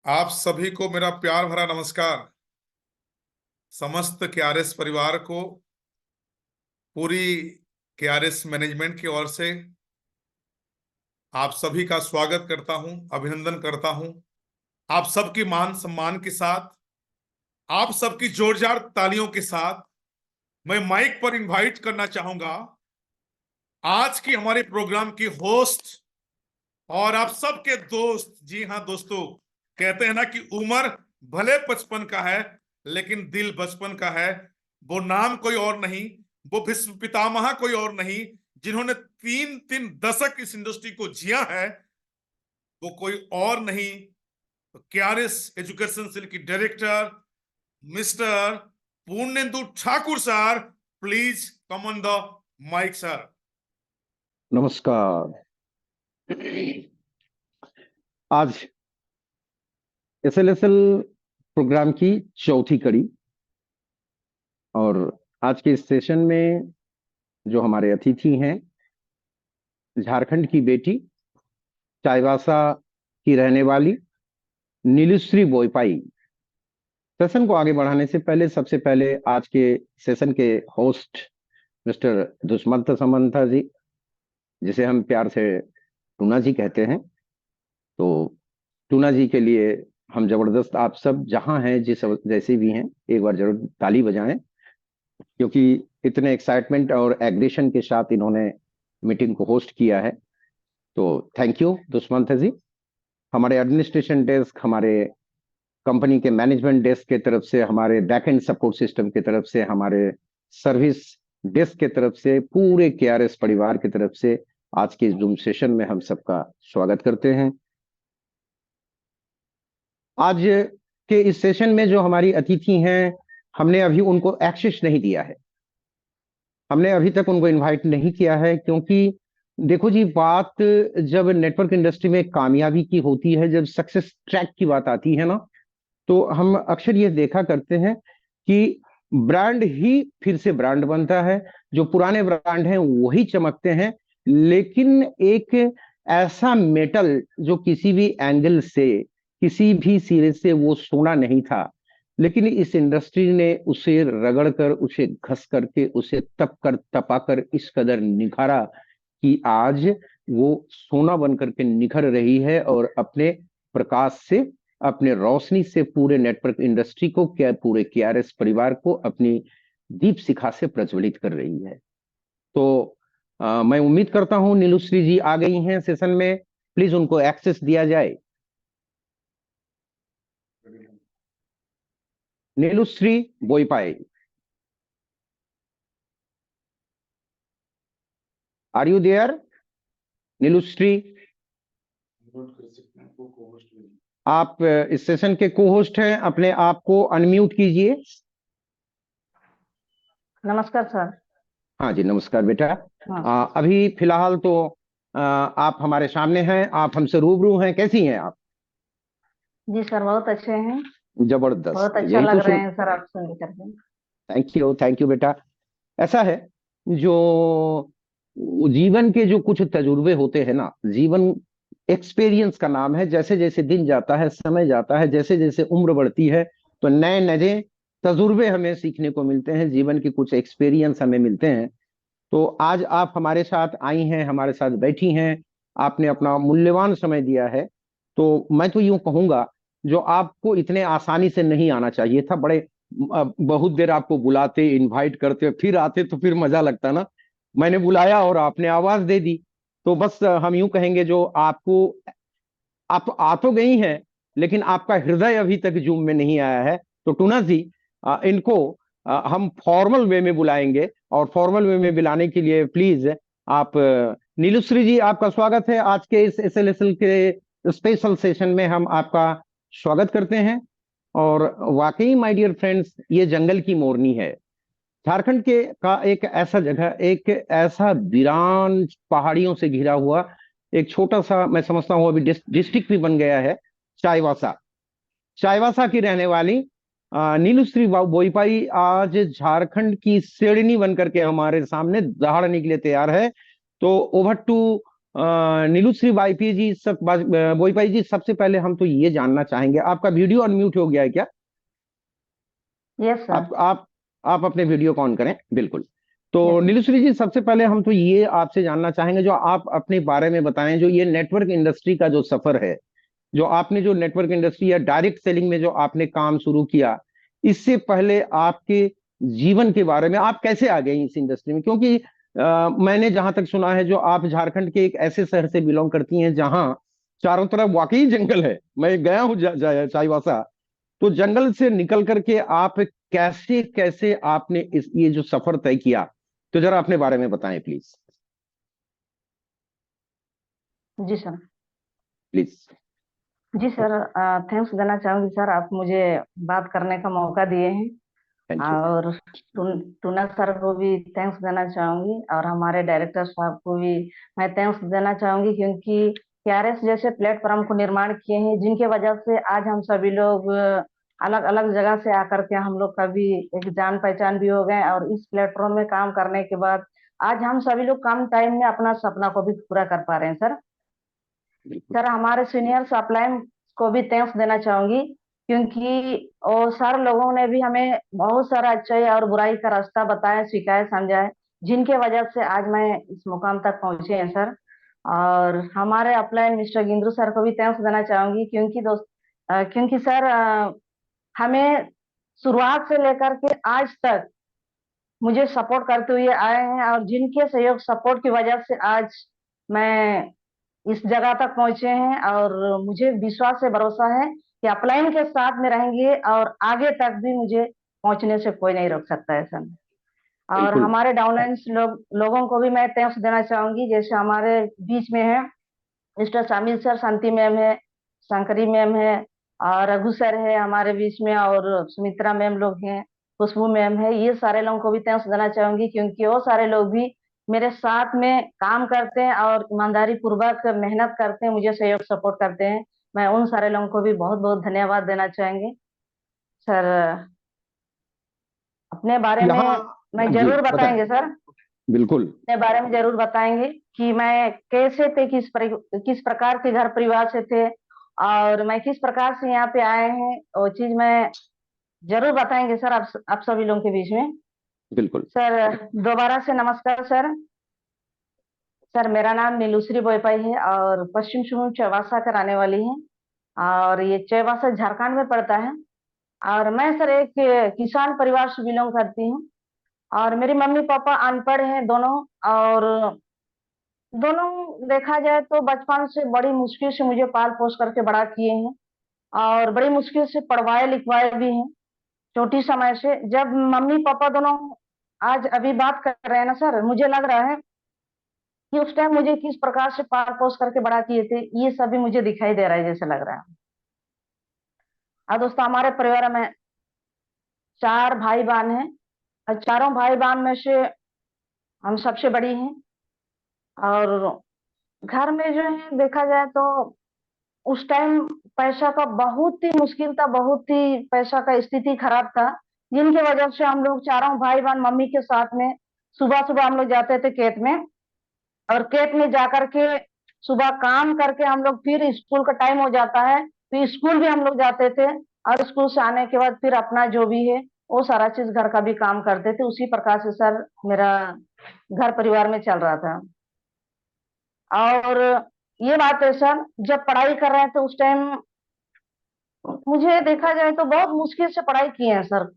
आप सभी को मेरा प्यार भरा नमस्कार। समस्त केआरएस परिवार को, पूरी केआरएस मैनेजमेंट की ओर से आप सभी का स्वागत करता हूं, अभिनंदन करता हूं। आप सबकी मान सम्मान के साथ, आप सबकी जोरदार तालियों के साथ मैं माइक पर इनवाइट करना चाहूंगा आज की हमारे प्रोग्राम की होस्ट और आप सबके दोस्त। जी हाँ दोस्तों, कहते हैं ना कि उम्र भले 55 का है लेकिन दिल बचपन का है। वो नाम कोई और नहीं, वो भीष्म पितामह कोई और नहीं, जिन्होंने 3 दशक इस इंडस्ट्री को जिया है, वो कोई और नहीं, केआरएस एजुकेशन सेल की director mister Purnendu Thakur sir. Please come on the mic sir. नमस्कार। आज एसएलएसएल प्रोग्राम की चौथी कड़ी और आज के इस सेशन में जो हमारे अतिथि हैं, झारखंड की बेटी, चाईबासा की रहने वाली नीलुश्री बोईपाई। सेशन को आगे बढ़ाने से पहले सबसे पहले आज के सेशन के होस्ट मिस्टर दुष्मंत समंथा जी, जिसे हम प्यार से टूना जी कहते हैं, तो टूना जी के लिए हम जबरदस्त, आप सब जहां हैं, जिस जैसे भी हैं, एक बार जरूर ताली बजाएं, क्योंकि इतने एक्साइटमेंट और एग्रेशन के साथ इन्होंने मीटिंग को होस्ट किया है। तो थैंक यू दुष्मंत जी। हमारे एडमिनिस्ट्रेशन डेस्क, हमारे कंपनी के मैनेजमेंट डेस्क के तरफ से, हमारे बैक एंड सपोर्ट सिस्टम की तरफ से, हमारे सर्विस डेस्क के तरफ से, पूरे केआरएस परिवार की तरफ से आज के जूम सेशन में हम सबका स्वागत करते हैं। आज के इस सेशन में जो हमारी अतिथि हैं, हमने अभी उनको एक्सेस नहीं दिया है, हमने अभी तक उनको इनवाइट नहीं किया है, क्योंकि देखो जी, बात जब नेटवर्क इंडस्ट्री में कामयाबी की होती है, जब सक्सेस ट्रैक की बात आती है ना, तो हम अक्सर ये देखा करते हैं कि ब्रांड ही फिर से ब्रांड बनता है। जो पुराने ब्रांड हैं वही चमकते हैं, लेकिन एक ऐसा मेटल जो किसी भी एंगल से, किसी भी सिरे से वो सोना नहीं था, लेकिन इस इंडस्ट्री ने उसे रगड़ कर, उसे घस करके, उसे तप कर तपा कर इस कदर निखारा कि आज वो सोना बनकर के निखर रही है और अपने प्रकाश से, अपने रोशनी से पूरे नेटवर्क इंडस्ट्री को, क्या पूरे केआरएस परिवार को अपनी दीप शिखा से प्रज्वलित कर रही है। तो मैं उम्मीद करता हूं नीलुश्री जी आ गई हैं सेशन में, प्लीज उनको एक्सेस दिया जाए। नीलुश्री बोईपाई, आर यू देयर? नीलुश्री, आप इस सेशन के को होस्ट हैं, अपने आप को अनम्यूट कीजिए। नमस्कार सर। हाँ जी, नमस्कार बेटा। हाँ। अभी फिलहाल तो आप हमारे सामने हैं, आप हमसे रूबरू हैं, कैसी हैं आप? जी सर, बहुत अच्छे हैं, जबरदस्त, बहुत अच्छा यही लग तो रहे हैं सर आप सुन करके। थैंक यू बेटा। ऐसा है, जो जीवन के जो कुछ तजुर्बे होते हैं ना, जीवन एक्सपीरियंस का नाम है। जैसे जैसे दिन जाता है, समय जाता है, जैसे जैसे उम्र बढ़ती है, तो नए नए तजुर्बे हमें सीखने को मिलते हैं, जीवन के कुछ एक्सपीरियंस हमें मिलते हैं। तो आज आप हमारे साथ आई हैं, हमारे साथ बैठी हैं, आपने अपना मूल्यवान समय दिया है। तो मैं तो यूं कहूंगा, जो आपको इतने आसानी से नहीं आना चाहिए था, बड़े बहुत देर आपको बुलाते, इनवाइट करते, फिर आते तो फिर मजा लगता ना। मैंने बुलाया और आपने आवाज दे दी, तो बस हम यूं कहेंगे, जो आपको, आप आ तो गई हैं, लेकिन आपका हृदय अभी तक जूम में नहीं आया है। तो टूना जी, इनको हम फॉर्मल वे में बुलाएंगे, और फॉर्मल वे में बुलाने के लिए प्लीज आप, नीलुश्री जी, आपका स्वागत है आज के इस एसएलएसएल के स्पेशल सेशन में, हम आपका स्वागत करते हैं। और वाकई माय डियर फ्रेंड्स, ये जंगल की मोरनी है। झारखंड के का एक ऐसा जगह, एक ऐसा वीरान पहाड़ियों से घिरा हुआ एक छोटा सा, मैं समझता हूँ अभी डिस्ट्रिक्ट भी बन गया है, चाईबासा। चाईबासा की रहने वाली नीलुश्री बोईपाई आज झारखंड की शेरनी बनकर के हमारे सामने दहाड़ने के लिए तैयार है। तो ओवर टू नीलूश्री वाईपी जी बोईपाई जी, सबसे पहले हम तो ये जानना चाहेंगे, आपका वीडियो अनम्यूट हो गया है क्या? Yes sir. आप अपने वीडियो को ऑन करें, बिल्कुल। तो यस सर। नीलूश्री जी, सबसे पहले हम तो ये आपसे जानना चाहेंगे, जो आप अपने बारे में बताएं, जो ये नेटवर्क इंडस्ट्री का जो सफर है, जो आपने जो नेटवर्क इंडस्ट्री या डायरेक्ट सेलिंग में जो आपने काम शुरू किया, इससे पहले आपके जीवन के बारे में, आप कैसे आ गए इस इंडस्ट्री में? क्योंकि मैंने जहां तक सुना है, जो आप झारखंड के एक ऐसे शहर से बिलोंग करती हैं जहां चारों तरफ वाकई जंगल है। मैं गया हूँ चाईबासा, तो जंगल से निकल करके आप कैसे कैसे आपने ये जो सफर तय किया, तो जरा अपने बारे में बताएं प्लीज। जी सर। प्लीज। जी सर, थैंक्स देना चाहूंगी सर, आप मुझे बात करने का मौका दिए हैं। Thank you. और टूना सर को भी थैंक्स देना चाहूंगी, और हमारे डायरेक्टर साहब को भी मैं थैंक्स देना चाहूंगी, क्योंकि केआरएस जैसे प्लेटफॉर्म को निर्माण किए हैं, जिनके वजह से आज हम सभी लोग अलग अलग जगह से आकर के हम लोग का भी एक जान पहचान भी हो गए, और इस प्लेटफॉर्म में काम करने के बाद आज हम सभी लोग कम टाइम में अपना सपना को भी पूरा कर पा रहे हैं सर। बिल्कुल। सर, हमारे सीनियर सप्लाइन को भी थैंक्स देना चाहूंगी, क्योंकि और सर लोगों ने भी हमें बहुत सारा अच्छाई और बुराई का रास्ता बताया, सिखाया, समझाया, जिनके वजह से आज मैं इस मुकाम तक पहुंचे हैं सर। और हमारे अपलाइन मिस्टर गिंद्रू सर को भी थैंक्स देना चाहूंगी, क्योंकि सर हमें शुरुआत से लेकर के आज तक मुझे सपोर्ट करते हुए आए हैं, और जिनके सहयोग सपोर्ट की वजह से आज मैं इस जगह तक पहुंचे हैं, और मुझे विश्वास से भरोसा है कि अपलाइन के साथ में रहेंगे और आगे तक भी मुझे पहुंचने से कोई नहीं रोक सकता है सर। और बिल्कुल। हमारे डाउनलाइंस लोगों को भी मैं थैंक्स देना चाहूंगी, जैसे हमारे बीच में है मिस्टर शामिल सर, शांति मैम है, शंकरी मैम है, और रघु सर है हमारे बीच में, और सुमित्रा मैम लोग हैं, खुशबू मैम है। ये सारे लोगों को भी थैंक्स देना चाहूंगी, क्योंकि वो सारे लोग भी मेरे साथ में काम करते हैं और ईमानदारी पूर्वक मेहनत करते हैं, मुझे सहयोग सपोर्ट करते हैं। मैं उन सारे लोगों को भी बहुत बहुत धन्यवाद देना चाहेंगे सर। अपने बारे यहाँ। में मैं जी जरूर बताएं। बताएंगे सर। बिल्कुल। अपने बारे में जरूर बताएंगे कि मैं कैसे थे, किस प्रकार के घर परिवार से थे, और मैं किस प्रकार से यहाँ पे आए हैं, वो चीज मैं जरूर बताएंगे सर, आप सभी लोगों के बीच में। बिल्कुल। सर, दोबारा से नमस्कार सर। सर, मेरा नाम नीलूश्री बोईपाई है, और पश्चिम सिंहभूम चौबासा का रहने वाली है, और ये चौबासा झारखंड में पड़ता है। और मैं सर एक किसान परिवार से बिलोंग करती हूँ, और मेरी मम्मी पापा अनपढ़ हैं दोनों, और दोनों देखा जाए तो बचपन से बड़ी मुश्किल से मुझे पाल पोस करके बड़ा किए हैं, और बड़ी मुश्किल से पढ़वाए लिखवाए भी हैं। छोटी समय से जब मम्मी पापा दोनों आज अभी बात कर रहे हैं ना सर, मुझे लग रहा है कि उस टाइम मुझे किस प्रकार से पाल पोस करके बड़ा किए थे, ये सभी मुझे दिखाई दे रहा है, जैसे लग रहा है। और दोस्तों, हमारे परिवार में 4 भाई बहन हैं, और चारों भाई बहन में से हम सबसे बड़ी हैं। और घर में जो है देखा जाए तो उस टाइम पैसा का बहुत ही मुश्किल था, बहुत ही पैसा का स्थिति खराब था, जिनकी वजह से हम लोग चारों भाई बहन मम्मी के साथ में सुबह सुबह हम लोग जाते थे खेत में, और खेत में जाकर के सुबह काम करके हम लोग फिर स्कूल का टाइम हो जाता है, फिर स्कूल भी हम लोग जाते थे, और स्कूल से आने के बाद फिर अपना जो भी है वो सारा चीज घर का भी काम करते थे। उसी प्रकार से सर मेरा घर परिवार में चल रहा था। और ये बात है सर, जब पढ़ाई कर रहे थे उस टाइम मुझे देखा जाए तो बहुत मुश्किल से पढ़ाई की है सर।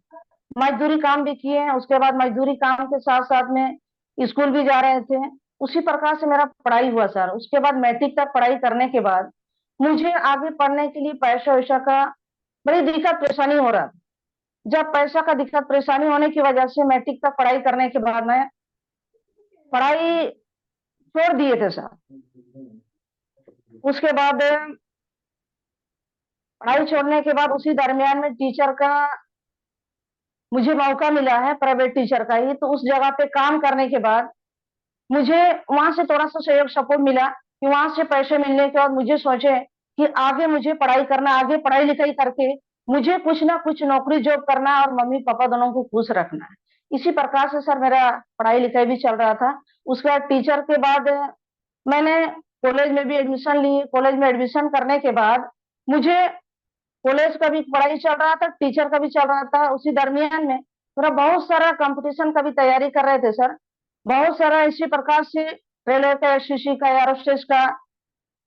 मजदूरी काम भी किए हैं, उसके बाद मजदूरी काम के साथ साथ में स्कूल भी जा रहे थे। उसी प्रकार से मेरा पढ़ाई हुआ सर। उसके बाद मैट्रिक तक पढ़ाई करने के बाद मुझे आगे पढ़ने के लिए पैसा वैसा का बड़ी दिक्कत परेशानी हो रहा था। जब पैसा का दिक्कत परेशानी होने की वजह से मैट्रिक तक पढ़ाई करने के बाद मैं पढ़ाई छोड़ दिए थे सर। उसके बाद पढ़ाई छोड़ने के बाद उसी दरमियान में टीचर का मुझे मौका मिला है, प्राइवेट टीचर का ही। तो उस जगह पे काम करने के बाद मुझे वहां से थोड़ा सा सहयोग सपोर्ट मिला, कि वहां से पैसे मिलने के बाद मुझे सोचे कि आगे मुझे पढ़ाई करना, आगे पढ़ाई लिखाई करके मुझे कुछ ना कुछ नौकरी जॉब करना है, और मम्मी पापा दोनों को खुश रखना है। इसी प्रकार से सर मेरा पढ़ाई लिखाई भी चल रहा था। उसके बाद टीचर के बाद मैंने कॉलेज में भी एडमिशन लिए। कॉलेज में एडमिशन करने के बाद मुझे कॉलेज का भी पढ़ाई चल रहा था, टीचर का भी चल रहा था। उसी दरमियान में पूरा बहुत सारा कंपटीशन का भी तैयारी कर रहे थे सर। बहुत सारा इसी प्रकार से रेलवे का, एसएससी का, एयरोस्टेस का,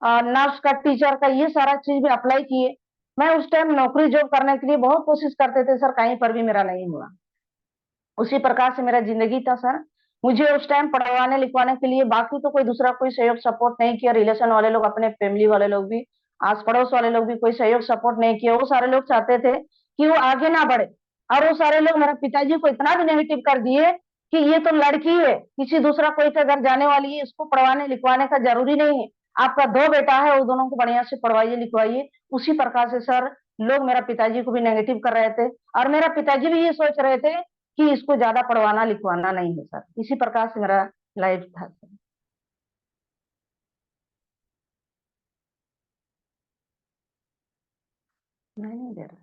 नर्स का, टीचर का, ये सारा चीज भी अप्लाई किए। मैं उस टाइम नौकरी जॉब करने के लिए बहुत कोशिश करते थे सर, कहीं पर भी मेरा नहीं हुआ। उसी प्रकार से मेरा जिंदगी था सर। मुझे उस टाइम पढ़वाने लिखवाने के लिए बाकी तो कोई दूसरा कोई सहयोग सपोर्ट नहीं किया। रिलेशन वाले लोग, अपने फैमिली वाले लोग भी, आस पड़ोस वाले लोग भी कोई सहयोग सपोर्ट नहीं किया। वो सारे लोग चाहते थे कि वो आगे ना बढ़े, और वो सारे लोग मेरे पिताजी को इतना भी नेगेटिव कर दिए कि ये तो लड़की है, किसी दूसरा कोई के घर जाने वाली है, इसको पढ़वाने लिखवाने का जरूरी नहीं है। आपका दो बेटा है, वो दोनों को बढ़िया से पढ़वाइए लिखवाइए। उसी प्रकार से सर लोग मेरा पिताजी को भी नेगेटिव कर रहे थे, और मेरा पिताजी भी ये सोच रहे थे कि इसको ज्यादा पढ़वाना लिखवाना नहीं है सर। इसी प्रकार से मेरा लाइफ था सर। नहीं दे रहा।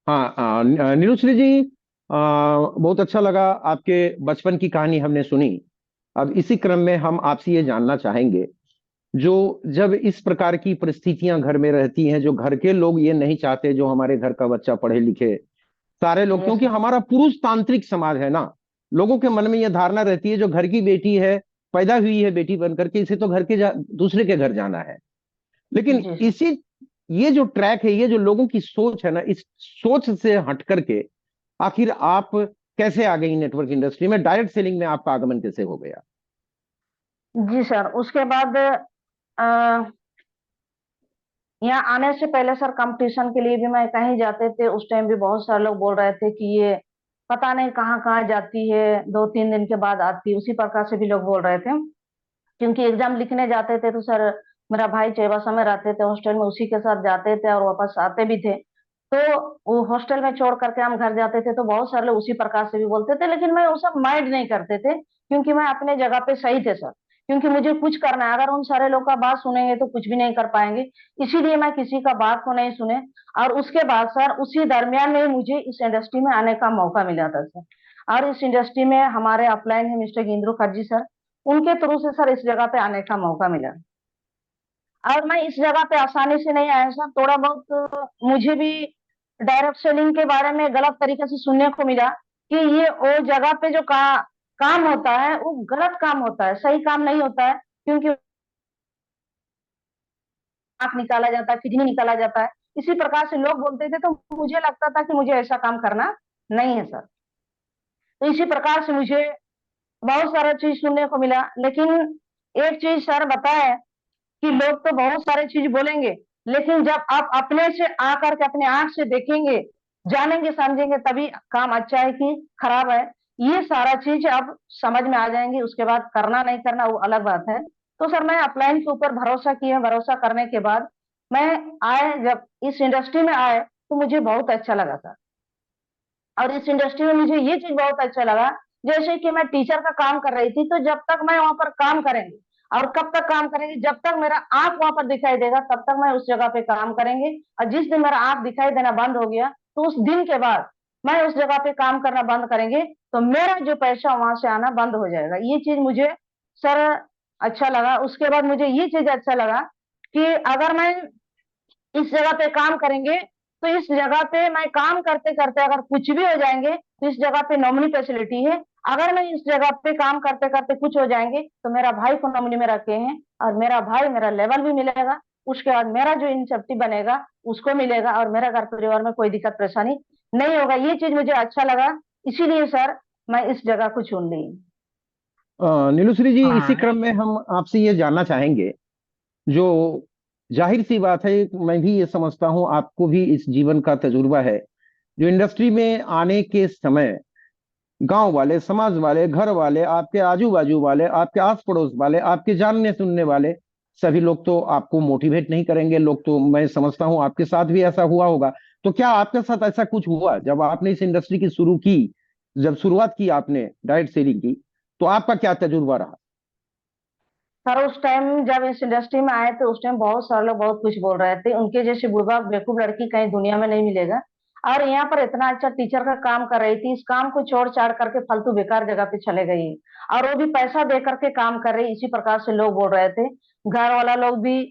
हाँ, नीलुश्री जी, बहुत अच्छा लगा, आपके बचपन की कहानी हमने सुनी। अब इसी क्रम में हम आपसे ये जानना चाहेंगे, जो जब इस प्रकार की परिस्थितियां घर में रहती हैं, जो घर के लोग ये नहीं चाहते जो हमारे घर का बच्चा पढ़े लिखे, सारे लोग, यस क्योंकि हमारा पुरुष तांत्रिक समाज है ना, लोगों के मन में यह धारणा रहती है जो घर की बेटी है, पैदा हुई है बेटी बन करके, इसे तो घर के दूसरे के घर जाना है। लेकिन जी सर। इसी, ये जो ट्रैक है, ये जो लोगों की सोच है ना, इस सोच से हट करके आखिर आप कैसे आ गई नेटवर्क इंडस्ट्री में, डायरेक्ट सेलिंग में आपका आगमन कैसे हो गया? जी सर, उसके बाद यहाँ आने से पहले सर कंपटीशन के लिए भी मैं कहीं जाते थे, उस टाइम भी बहुत सारे लोग बोल रहे थे कि ये पता नहीं कहाँ कहाँ जाती है, 2-3 दिन के बाद आती है। उसी प्रकार से भी लोग बोल रहे थे। क्योंकि एग्जाम लिखने जाते थे तो सर मेरा भाई चेबासा में रहते थे हॉस्टल में, उसी के साथ जाते थे और वापस आते भी थे। तो वो हॉस्टल में छोड़ करके हम घर जाते थे तो बहुत सारे लोग उसी प्रकार से भी बोलते थे, लेकिन मैं वो सब माइंड नहीं करते थे, क्योंकि मैं अपने जगह पे सही थे सर। क्योंकि मुझे कुछ करना है, अगर उन सारे लोग का बात सुनेंगे तो कुछ भी नहीं कर पाएंगे। इसीलिए मैं किसी का बात को नहीं सुने। और उसके बाद सर उसी दरमियान में मुझे इस इंडस्ट्री में आने का मौका मिला था सर। और इस इंडस्ट्री में हमारे अपलाइन है मिस्टर गिंद्रू खर्जी सर, उनके थ्रू से सर इस जगह पे आने का मौका मिला। और मैं इस जगह पे आसानी से नहीं आया सर, थोड़ा बहुत मुझे भी डायरेक्ट सेलिंग के बारे में गलत तरीके से सुनने को मिला कि ये वो जगह पे जो काम होता है वो गलत काम होता है, सही काम नहीं होता है। क्योंकि आंख निकाला जाता है, किडनी निकाला जाता है, इसी प्रकार से लोग बोलते थे। तो मुझे लगता था कि मुझे ऐसा काम करना नहीं है सर। तो इसी प्रकार से मुझे बहुत सारा चीज सुनने को मिला। लेकिन एक चीज सर बताए कि लोग तो बहुत सारे चीज बोलेंगे, लेकिन जब आप अपने से आकर के अपने आंख से देखेंगे, जानेंगे, समझेंगे, तभी काम अच्छा है कि खराब है, ये सारा चीज अब समझ में आ जाएंगी। उसके बाद करना नहीं करना वो अलग बात है। तो सर मैं अपलाइन के ऊपर भरोसा किया, भरोसा करने के बाद मैं आए, जब इस इंडस्ट्री में आए तो मुझे बहुत अच्छा लगा सर। और इस इंडस्ट्री में मुझे ये चीज बहुत अच्छा लगा, जैसे कि मैं टीचर का काम कर रही थी, तो जब तक मैं वहां पर काम करेंगे, और कब तक काम करेंगे, जब तक मेरा आंख वहां पर दिखाई देगा तब तक मैं उस जगह पे काम करेंगे। और जिस दिन मेरा आंख दिखाई देना बंद हो गया तो उस दिन के बाद मैं उस जगह पे काम करना बंद करेंगे, तो मेरा जो पैसा वहां से आना बंद हो जाएगा। ये चीज मुझे सर अच्छा लगा। उसके बाद मुझे ये चीज अच्छा लगा कि अगर मैं इस जगह पे काम करेंगे, तो इस जगह पे मैं काम करते करते अगर कुछ भी हो जाएंगे तो इस जगह पे नॉमिनी फैसिलिटी है। अगर मैं इस जगह पे काम करते करते कुछ हो जाएंगे तो मेरा भाई को नॉमिनी में रखे हैं, और मेरा भाई मेरा लेवल भी मिलेगा। उसके बाद मेरा जो इंसेप्टी बनेगा उसको मिलेगा, और मेरा घर परिवार में कोई दिक्कत परेशानी नहीं होगा। ये चीज मुझे अच्छा लगा, इसीलिए सर मैं इस जगह को चुन ली। नीलुश्री जी, इसी हाँ। क्रम में हम आपसे ये जानना चाहेंगे, जो जाहिर सी बात है, मैं भी ये समझता हूं, आपको भी इस जीवन का तजुर्बा है, जो इंडस्ट्री में आने के समय गांव वाले, समाज वाले, घर वाले, आपके आजू बाजू वाले, आपके आस पड़ोस वाले, आपके जानने सुनने वाले सभी लोग तो आपको मोटिवेट नहीं करेंगे। लोग तो, मैं समझता हूं आपके साथ भी ऐसा हुआ होगा। तो क्या आपके साथ ऐसा कुछ हुआ जब आपने इस इंडस्ट्री की शुरू की, जब शुरुआत की आपने डायरेक्ट सेलिंग की, तो आपका क्या तजुर्बा रहा? सर उस टाइम जब इस इंडस्ट्री में आए थे, उस टाइम बहुत सारे लोग बहुत कुछ बोल रहे थे, उनके जैसी बुढ़वा बेवकूफ लड़की कहीं दुनिया में नहीं मिलेगा। और यहाँ पर इतना अच्छा टीचर का काम कर रही थी, इस काम को छोड़ छाड़ करके फालतू बेकार जगह पे चले गई, और वो भी पैसा दे करके काम कर रही, इसी प्रकार से लोग बोल रहे थे। घर वाला लोग भी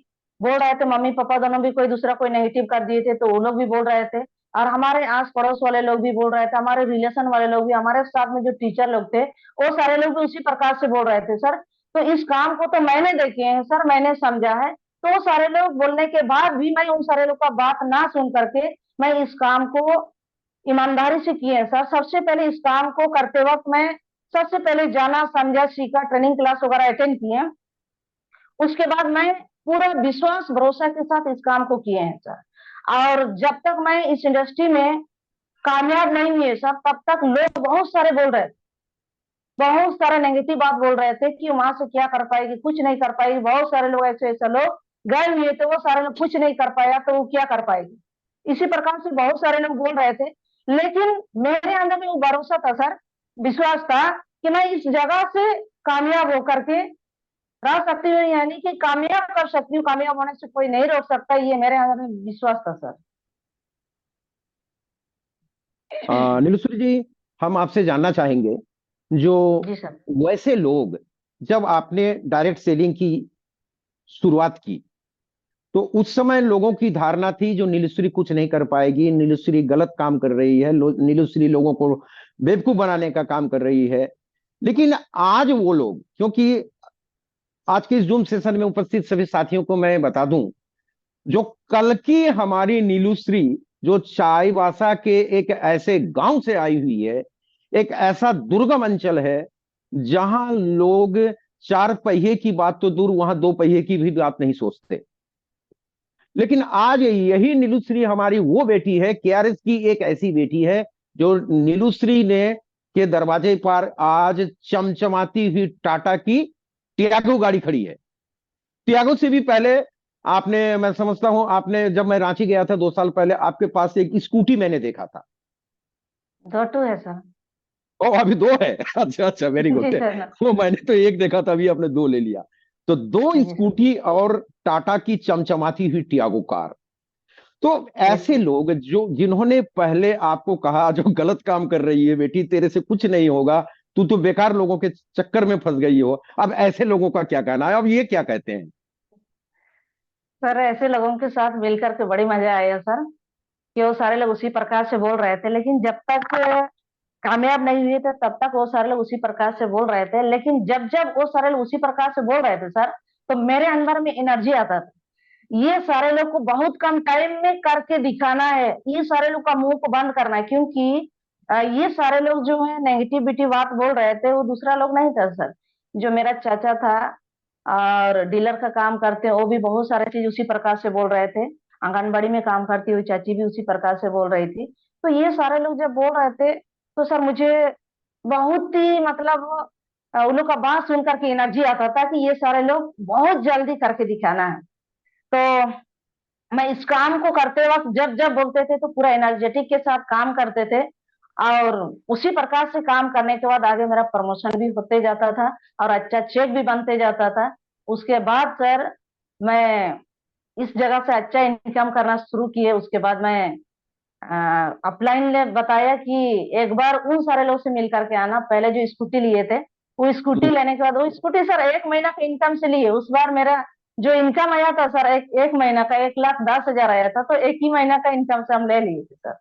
बोल रहे थे, मम्मी पापा दोनों भी कोई दूसरा कोई नेगेटिव कर दिए थे, तो वो लोग भी बोल रहे थे। और हमारे आस पड़ोस वाले लोग भी बोल रहे थे, हमारे रिलेशन वाले लोग भी, हमारे साथ में जो टीचर लोग थे वो सारे लोग भी उसी प्रकार से बोल रहे थे सर। तो इस काम को तो मैंने देखे हैं सर, मैंने समझा है। तो वो सारे लोग बोलने के बाद भी मैं उन सारे लोग का बात ना सुन करके मैं इस काम को ईमानदारी से किए हैं सर। सबसे पहले इस काम को करते वक्त मैं सबसे पहले जाना, समझा, सीखा, ट्रेनिंग क्लास वगैरह अटेंड किए। उसके बाद मैं पूरा विश्वास भरोसा के साथ इस काम को किए हैं सर। और जब तक मैं इस इंडस्ट्री में कामयाब नहीं हुए सर, तब तक लोग बहुत सारे बोल रहे थे, बहुत सारे नेगेटिव बात बोल रहे थे कि वहां से क्या कर पाएगी, कुछ नहीं कर पाएगी। बहुत सारे लोग ऐसे ऐसे लोग गए हुए थे, वो सारे लोग कुछ नहीं कर पाया तो वो क्या कर पाएगी, इसी प्रकार से बहुत सारे लोग बोल रहे थे। लेकिन मेरे अंदर में वो भरोसा था सर, विश्वास था कि मैं इस जगह से कामयाब होकर के रह सकती हूँ, यानी कि कामयाब कर सकती हूँ। कामयाब होने से कोई नहीं रोक सकता, ये मेरे अंदर में विश्वास था सर। नीलूसरी जी, हम आपसे जानना चाहेंगे, जो जी सर। वैसे लोग, जब आपने डायरेक्ट सेलिंग की शुरुआत की तो उस समय लोगों की धारणा थी जो नीलूसरी कुछ नहीं कर पाएगी, नीलूसरी गलत काम कर रही है, नीलूसरी लोगों को बेवकूफ बनाने का काम कर रही है। लेकिन आज वो लोग, क्योंकि आज के इस जूम सेशन में उपस्थित सभी साथियों को मैं बता दूं, जो कल की हमारी नीलूसरी, जो चाईबासा के एक ऐसे गांव से आई हुई है, एक ऐसा दुर्गम अंचल है जहां लोग चार पहिए की बात तो दूर, वहां दो पहिए की भी बात नहीं सोचते। लेकिन आज यही नीलूश्री हमारी वो बेटी है, केआरएस की एक ऐसी बेटी है जो नीलूश्री ने के दरवाजे पर आज चमचमाती हुई टाटा की टियागो गाड़ी खड़ी है। टियागो से भी पहले आपने, मैं समझता हूं आपने, जब मैं रांची गया था 2 साल पहले, आपके पास एक स्कूटी मैंने देखा था। दो टू है सर। ओ, अभी दो है? अच्छा अच्छा, वेरी जी गुड। सर। वो मैंने तो एक देखा था, अभी आपने दो ले लिया। तो दो जी सर। स्कूटी और टाटा की चमचमाती हुई टियागो कार। तो जी ऐसे सर। लोग जो, जिन्होंने पहले आपको कहा जो गलत काम कर रही है बेटी, तेरे से कुछ नहीं होगा, तू तो बेकार लोगों के चक्कर में फंस गई हो, अब ऐसे लोगों का क्या कहना है, अब ये क्या कहते हैं? सर ऐसे लोगों के साथ मिलकर के बड़ी मजा आया सर, कि वो सारे लोग उसी प्रकार से बोल रहे थे। लेकिन जब तक कामयाब नहीं हुए थे तब तक वो सारे लोग उसी प्रकार से बोल रहे थे। लेकिन जब जब वो सारे लोग उसी प्रकार से बोल रहे थे सर, तो मेरे अंदर में एनर्जी आता था। ये सारे लोग को बहुत कम टाइम में करके दिखाना है, ये सारे लोग का मुंह को बंद करना है। क्योंकि ये सारे लोग जो है नेगेटिविटी बात बोल रहे थे, वो दूसरा लोग नहीं था सर। जो मेरा चाचा था और डीलर का काम करते, वो भी बहुत सारे चीज उसी प्रकार से बोल रहे थे। आंगनबाड़ी में काम करती हुई चाची भी उसी प्रकार से बोल रही थी। तो ये सारे लोग जब बोल रहे थे तो सर मुझे बहुत ही मतलब उन लोग का बात सुन करके एनर्जी आता था कि ये सारे लोग बहुत जल्दी करके दिखाना है। तो मैं इस काम को करते वक्त जब जब बोलते थे तो पूरा एनर्जेटिक के साथ काम करते थे। और उसी प्रकार से काम करने के बाद आगे मेरा प्रमोशन भी होते जाता था और अच्छा चेक भी बनते जाता था। उसके बाद सर मैं इस जगह से अच्छा इनकम करना शुरू किए। उसके बाद मैं अपलाइन ने बताया कि एक बार उन सारे लोग से मिल करके आना, पहले जो स्कूटी लिए थे। वो स्कूटी लेने के बाद, वो स्कूटी सर 1 महीना का इनकम से लिए। उस बार मेरा जो इनकम आया था सर, एक महीना का 1,10,000 आया था। तो एक ही महीना का इनकम से हम ले लिए थे सर।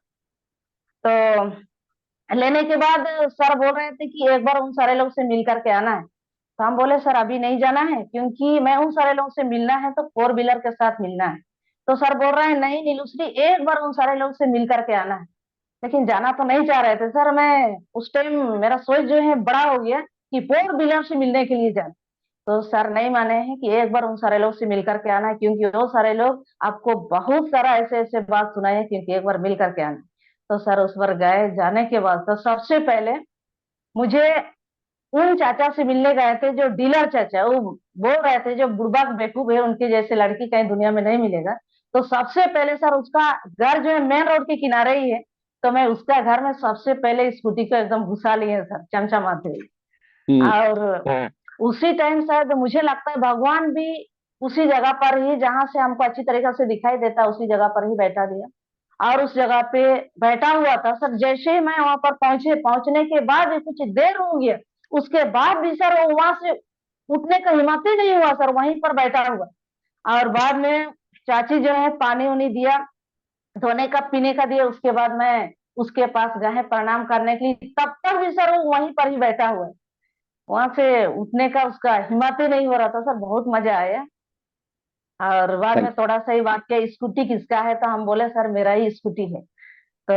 तो लेने के बाद सर बोल रहे थे कि एक बार उन सारे लोग से मिल करके आना है। तो हम बोले सर अभी नहीं जाना है, क्योंकि मैं उन सारे लोगों से मिलना है तो 4 व्हीलर के साथ मिलना है। तो सर बोल रहे हैं नहीं नीलूश्री, एक बार उन सारे लोग से मिल करके आना है। लेकिन जाना तो नहीं चाह रहे थे सर। मैं उस टाइम मेरा सोच जो है बड़ा हो गया कि 4 व्हीलर से मिलने के लिए जाना। तो सर नहीं माने हैं कि एक बार उन सारे लोग से मिल करके आना है, क्योंकि वो सारे लोग आपको बहुत सारा ऐसे ऐसे बात सुनाए हैं, क्योंकि एक बार मिल करके आना। तो सर उस बार गए। जाने के बाद तो सबसे पहले मुझे उन चाचा से मिलने गए थे जो डीलर चाचा, वो बोल रहे थे जो बुड़बक बेवकूफ है उनके जैसे लड़की कहीं दुनिया में नहीं मिलेगा। तो सबसे पहले सर उसका घर जो है मेन रोड के किनारे ही है। तो मैं उसका घर में सबसे पहले स्कूटी को एकदम घुसा लिए सर, चमचमाते हुए। हम्म। और उसी टाइम शायद मुझे लगता है भगवान भी उसी जगह पर ही, जहां से हमको अच्छी तरीके से दिखाई देता, उसी जगह पर ही बैठा दिया। और उस जगह पे बैठा हुआ था सर। जैसे ही मैं वहां पर पहुंचने के बाद भी कुछ देर हो गया, उसके बाद भी सर वो वहां से उठने का हिम्मत ही नहीं हुआ सर, वहीं पर बैठा हुआ। और बाद में चाची जो है पानी उनी दिया, धोने का पीने का दिया, उसके बाद मैं उसके पास गए प्रणाम करने के लिए, तब तक भी सर वो वहीं पर ही बैठा हुआ है। वहां से उठने का उसका हिम्मत ही नहीं हो रहा था सर, बहुत मजा आया। और बाद में थोड़ा सा ही वाक्य, स्कूटी किसका है, तो हम बोले सर मेरा ही स्कूटी है। तो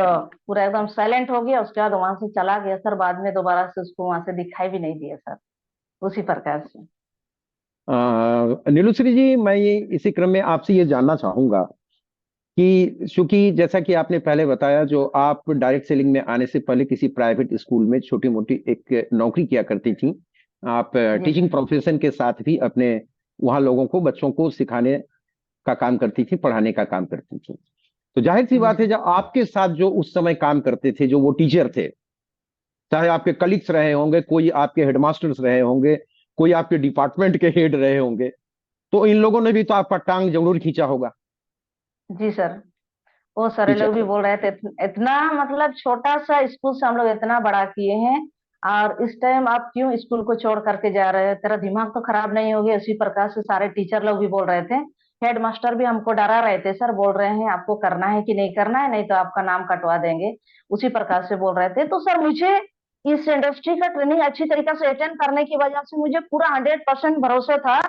पूरा एकदम साइलेंट हो गया, उसके बाद वहां से चला गया सर। बाद में दोबारा से उसको वहां से दिखाई भी नहीं दिया सर, उसी प्रकार से। नीलूश्री जी, मैं ये इसी क्रम में आपसे ये जानना चाहूंगा कि चूंकि जैसा कि आपने पहले बताया, जो आप डायरेक्ट सेलिंग में आने से पहले किसी प्राइवेट स्कूल में छोटी मोटी एक नौकरी किया करती थी, आप जी टीचिंग सर। प्रोफेशन के साथ भी अपने वहाँ लोगों को, बच्चों को सिखाने का काम करती थी, पढ़ाने का काम करती थी। तो जाहिर सी जी बात है, सर। जब आपके साथ जो उस समय काम करते थे, जो वो टीचर थे, चाहे आपके कलीग्स रहे होंगे, कोई आपके हेडमास्टर्स रहे होंगे, कोई आपके डिपार्टमेंट के हेड रहे होंगे, तो इन लोगों ने भी तो आपका टांग जरूर खींचा होगा। जी सर। वो सारे खींचा लोग भी होगा। बोल रहे थे, इतना मतलब छोटा सा स्कूल से हम लोग इतना बड़ा किए हैं, और इस टाइम आप क्यों स्कूल को छोड़ करके जा रहे हो, तेरा दिमाग तो खराब नहीं हो गया। इसी प्रकार से सारे टीचर लोग भी बोल रहे थे। हेड मास्टर भी हमको डरा रहे थे सर, बोल रहे हैं आपको करना है कि नहीं करना है, नहीं तो आपका नाम कटवा देंगे। उसी प्रकार से बोल रहे थे। तो सर मुझे इस इंडस्ट्री का ट्रेनिंग अच्छी तरीके से अटेंड करने की वजह से मुझे पूरा 100% भरोसा था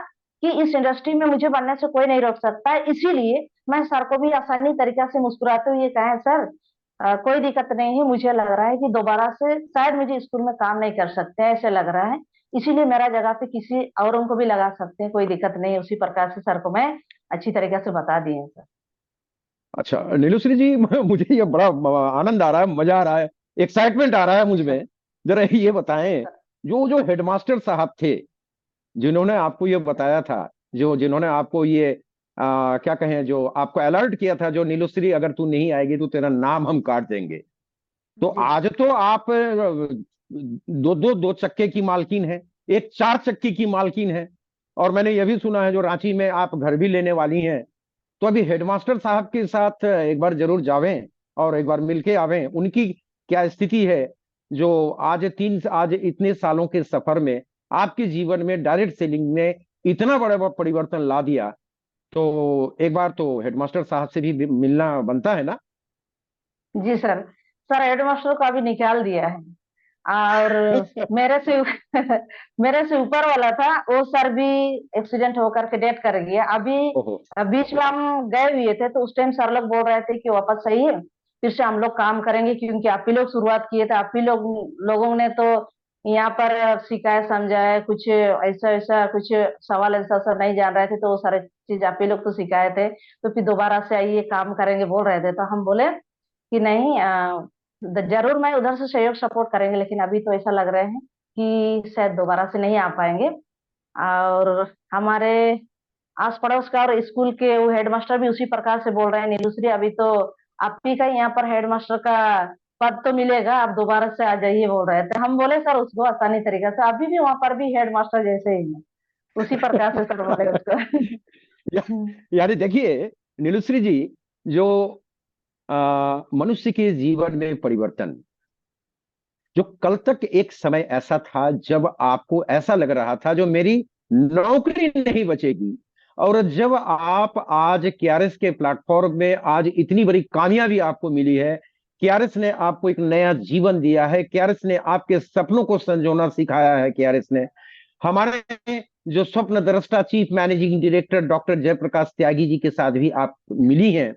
कि इस इंडस्ट्री में मुझे बनने से कोई नहीं रोक सकता है। इसीलिए मैं सर को भी आसानी तरीके से मुस्कुराते हुए कहा, सर कोई दिक्कत नहीं है, मुझे लग रहा है कि दोबारा से शायद मुझे स्कूल में काम नहीं कर सकते हैं, ऐसे लग रहा है। इसीलिए मेरा जगह पे किसी और उनको भी लगा सकते हैं, कोई दिक्कत नहीं है। उसी प्रकार से सर को मैं अच्छी तरीके से बता दिए सर। अच्छा नीलूश्री जी, मुझे ये बड़ा आनंद आ रहा है, मजा आ रहा है, एक्साइटमेंट आ रहा है मुझ में। जरा ये बताएं, जो जो हेडमास्टर साहब थे, जिन्होंने आपको ये बताया था, जो जिन्होंने आपको ये क्या कहें, जो आपको अलर्ट किया था, जो नीलूश्री अगर तू नहीं आएगी तो तेरा नाम हम काट देंगे, तो जी आज तो आप दो चक्के की मालकिन है, एक 4 चक्की की मालकिन है, और मैंने यह भी सुना है जो रांची में आप घर भी लेने वाली हैं। तो अभी हेडमास्टर साहब के साथ एक बार जरूर जावें और एक बार मिलके आवें, उनकी क्या स्थिति है, जो आज इतने सालों के सफर में आपके जीवन में डायरेक्ट सेलिंग ने इतना बड़ा परिवर्तन ला दिया। तो एक बार तो हेडमास्टर साहब से भी मिलना बनता है ना। जी सर। सर हेडमास्टर को अभी निकाल दिया है। और मेरे से मेरे से ऊपर वाला था वो सर भी एक्सीडेंट होकर के डेथ कर गया अभी। ओहो। बीच में हम गए हुए थे, तो उस टाइम सर लोग बोल रहे थे कि वापस सही है, फिर से हम लोग काम करेंगे, क्योंकि आप ही लोग शुरुआत किए थे, आप ही लोगों ने तो यहाँ पर शिकायत समझा है, कुछ ऐसा ऐसा कुछ सवाल ऐसा सर नहीं जान रहे थे, तो वो सारे चीज आप ही लोग तो सिखाए थे। तो फिर दोबारा से आइए काम करेंगे बोल रहे थे। तो हम बोले कि नहीं, जरूर मैं उधर से सहयोग सपोर्ट करेंगे, लेकिन अभी तो ऐसा लग रहे हैं कि शायद दोबारा से नहीं आ पाएंगे। और हमारे आस पड़ोस का और स्कूल के वो हेडमास्टर भी उसी प्रकार से बोल रहे हैं, नीलूश्री अभी तो आप ही का यहाँ पर हेडमास्टर का पद तो मिलेगा, आप दोबारा से आ जाइए बोल रहे थे। हम बोले सर उसको आसानी तरीके से, अभी भी वहां पर भी हेडमास्टर जैसे ही है, उसी प्रकार से सर बोले उसको। या, यानी देखिए नीलूश्री जी, जो मनुष्य के जीवन में परिवर्तन, जो कल तक एक समय ऐसा था जब आपको ऐसा लग रहा था जो मेरी नौकरी नहीं बचेगी, और जब आप आज केआरएस के प्लेटफॉर्म में आज इतनी बड़ी कामयाबी आपको मिली है, केआरएस ने आपको एक नया जीवन दिया है, केआरएस ने आपके सपनों को संजोना सिखाया है, केआरएस ने हमारे जो स्वप्न दृष्टा chief managing director doctor Jayprakash Tyagi ji के साथ भी आप मिली हैं।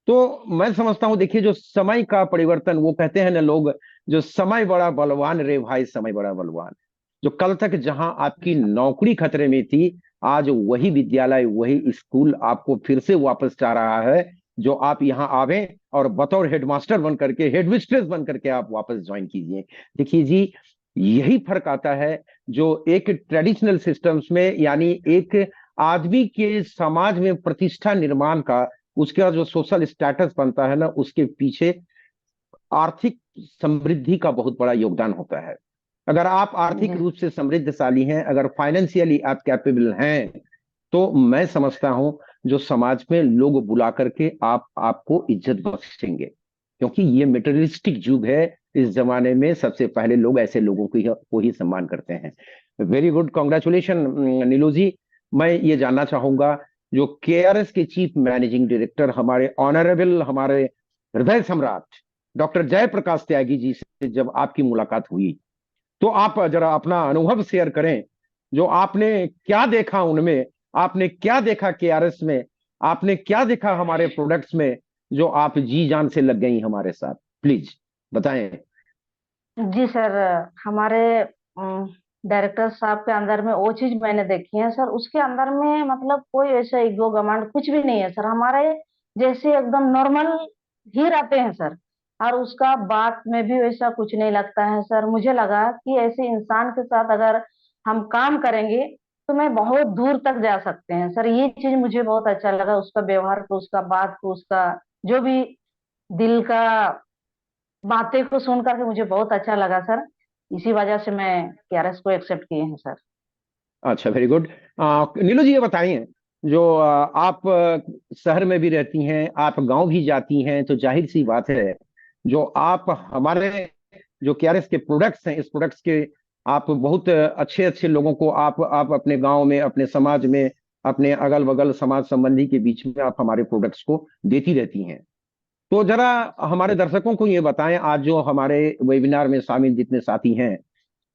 तो मैं समझता हूं, देखिए जो समय का परिवर्तन, वो कहते हैं ना लोग, जो समय बड़ा बलवान रे भाई, समय बड़ा बलवान। जो कल तक जहां आपकी नौकरी खतरे में थी, आज वही विद्यालय, वही स्कूल आपको फिर से वापस चाह रहा है, जो आप यहाँ आवे और बतौर हेडमास्टर बन करके, हेडमिस्ट्रेस बन करके आप वापस ज्वाइन कीजिए। देखिए जी, यही फर्क आता है जो एक ट्रेडिशनल सिस्टम्स में, यानी एक आदमी के समाज में प्रतिष्ठा निर्माण का, उसका जो सोशल स्टेटस बनता है ना, उसके पीछे आर्थिक समृद्धि का बहुत बड़ा योगदान होता है। अगर आप आर्थिक जी रूप से समृद्धशाली हैं, अगर फाइनेंशियली आप कैपेबल हैं, तो मैं समझता हूं जो समाज में लोग बुला करके आपको इज्जत बख्शेंगे, क्योंकि ये मेटेरियलिस्टिक युग है। इस जमाने में सबसे पहले लोग ऐसे लोगों को ही सम्मान करते हैं। वेरी गुड, कॉन्ग्रेचुलेशन नीलू जी। मैं ये जानना चाहूंगा, जो केआरएस के चीफ मैनेजिंग डायरेक्टर, हमारे ऑनरेबल, हमारे हृदय सम्राट डॉक्टर जयप्रकाश त्यागी जी से जब आपकी मुलाकात हुई, तो आप जरा अपना अनुभव शेयर करें। जो आपने क्या देखा उनमें, आपने क्या देखा केआरएस में, आपने क्या देखा हमारे प्रोडक्ट्स में, जो आप जी जान से लग गई हमारे साथ, प्लीज बताएं। जी सर, हमारे डायरेक्टर साहब के अंदर में वो चीज मैंने देखी है सर। उसके अंदर में मतलब कोई ऐसा ईगो घमंड कुछ भी नहीं है सर। हमारे जैसे एकदम नॉर्मल ही रहते हैं सर। और उसका बात में भी वैसा कुछ नहीं लगता है सर। मुझे लगा कि ऐसे इंसान के साथ अगर हम काम करेंगे तो मैं बहुत दूर तक जा सकते हैं सर। ये चीज मुझे बहुत अच्छा लगा, उसका व्यवहार को, उसका बात को, उसका जो भी दिल का बातें को सुन करके मुझे बहुत अच्छा लगा सर। इसी वजह से मैं केआरएस को एक्सेप्ट किए हैं सर। अच्छा, वेरी गुड। नीलू जी, ये बताइए, जो आप शहर में भी रहती हैं, आप गांव भी जाती हैं, तो जाहिर सी बात है, जो आप हमारे जो केआरएस के प्रोडक्ट्स हैं, इस प्रोडक्ट्स के आप बहुत अच्छे अच्छे लोगों को आप अपने गांव में, अपने समाज में, अपने अगल बगल समाज संबंधी के बीच में आप हमारे प्रोडक्ट्स को देती रहती हैं। तो जरा हमारे दर्शकों को ये बताएं, आज जो हमारे वेबिनार में शामिल जितने साथी हैं,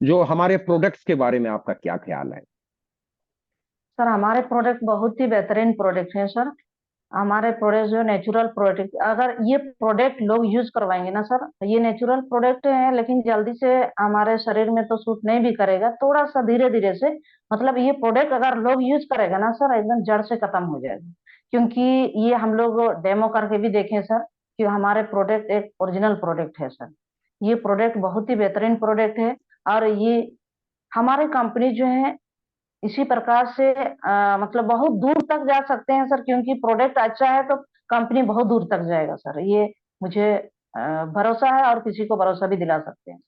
जो हमारे प्रोडक्ट्स के बारे में आपका क्या ख्याल है। सर हमारे प्रोडक्ट बहुत ही बेहतरीन प्रोडक्ट हैं सर। हमारे प्रोडक्ट जो नेचुरल प्रोडक्ट, अगर ये प्रोडक्ट लोग यूज करवाएंगे ना सर, ये नेचुरल प्रोडक्ट है लेकिन जल्दी से हमारे शरीर में तो सूट नहीं भी करेगा, थोड़ा सा धीरे धीरे से। मतलब ये प्रोडक्ट अगर लोग यूज करेगा ना सर, एकदम जड़ से खत्म हो जाएगा। क्योंकि ये हम लोग डेमो करके भी देखें सर कि हमारे प्रोडक्ट एक ओरिजिनल प्रोडक्ट है सर। ये प्रोडक्ट बहुत ही बेहतरीन प्रोडक्ट है। और ये हमारे कंपनी जो है इसी प्रकार से मतलब बहुत दूर तक जा सकते हैं सर। क्योंकि प्रोडक्ट अच्छा है तो कंपनी बहुत दूर तक जाएगा सर। ये मुझे भरोसा है और किसी को भरोसा भी दिला सकते हैं।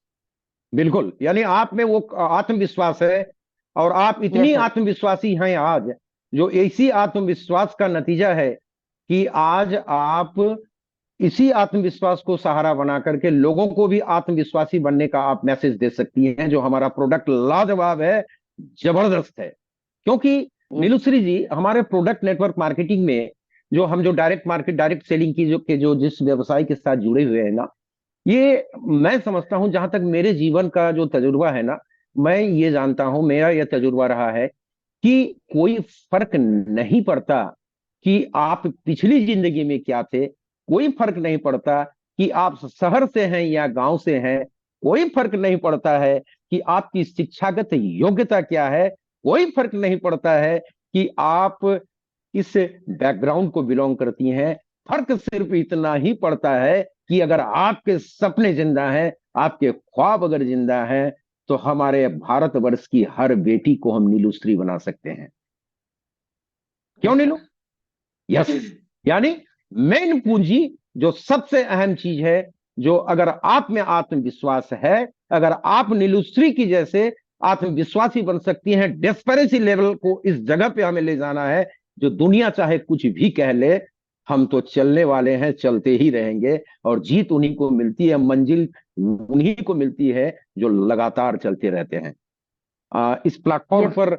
बिल्कुल, यानी आप में वो आत्मविश्वास है, और आप यस इतनी सर। आत्मविश्वासी हैं आज, जो इसी आत्मविश्वास का नतीजा है कि आज आप इसी आत्मविश्वास को सहारा बना करके लोगों को भी आत्मविश्वासी बनने का आप मैसेज दे सकती हैं। जो हमारा प्रोडक्ट लाजवाब है, जबरदस्त है। क्योंकि यस नीलुश्री जी, हमारे प्रोडक्ट नेटवर्क मार्केटिंग में जो हम जो डायरेक्ट मार्केट, डायरेक्ट सेलिंग की जो जिस व्यवसाय के साथ जुड़े हुए हैं ना, ये मैं समझता हूं, जहां तक मेरे जीवन का जो तजुर्बा है ना, मैं ये जानता हूं, मेरा यह तजुर्बा रहा है कि कोई फर्क नहीं पड़ता कि आप पिछली जिंदगी में क्या थे, कोई फर्क नहीं पड़ता कि आप शहर से हैं या गांव से हैं, कोई फर्क नहीं पड़ता है कि आपकी शिक्षागत योग्यता क्या है, कोई फर्क नहीं पड़ता है कि आप किस बैकग्राउंड को बिलोंग करती हैं। फर्क सिर्फ इतना ही पड़ता है कि अगर आपके सपने जिंदा हैं, आपके ख्वाब अगर जिंदा हैं, तो हमारे भारतवर्ष की हर बेटी को हम नीलूश्री बना सकते हैं। क्यों यस नीलू? सर। यस। यानी मेन पूंजी, जो सबसे अहम चीज है, जो अगर आप में आत्मविश्वास है, अगर आप नीलूश्री की जैसे आत्मविश्वासी बन सकती हैं, डेस्परेसी लेवल को इस जगह पे हमें ले जाना है, जो दुनिया चाहे कुछ भी कह ले, हम तो चलने वाले हैं, चलते ही रहेंगे, और जीत उन्हीं को मिलती है, मंजिल उन्हीं को मिलती है जो लगातार चलते रहते हैं। इस प्लेटफॉर्म यस पर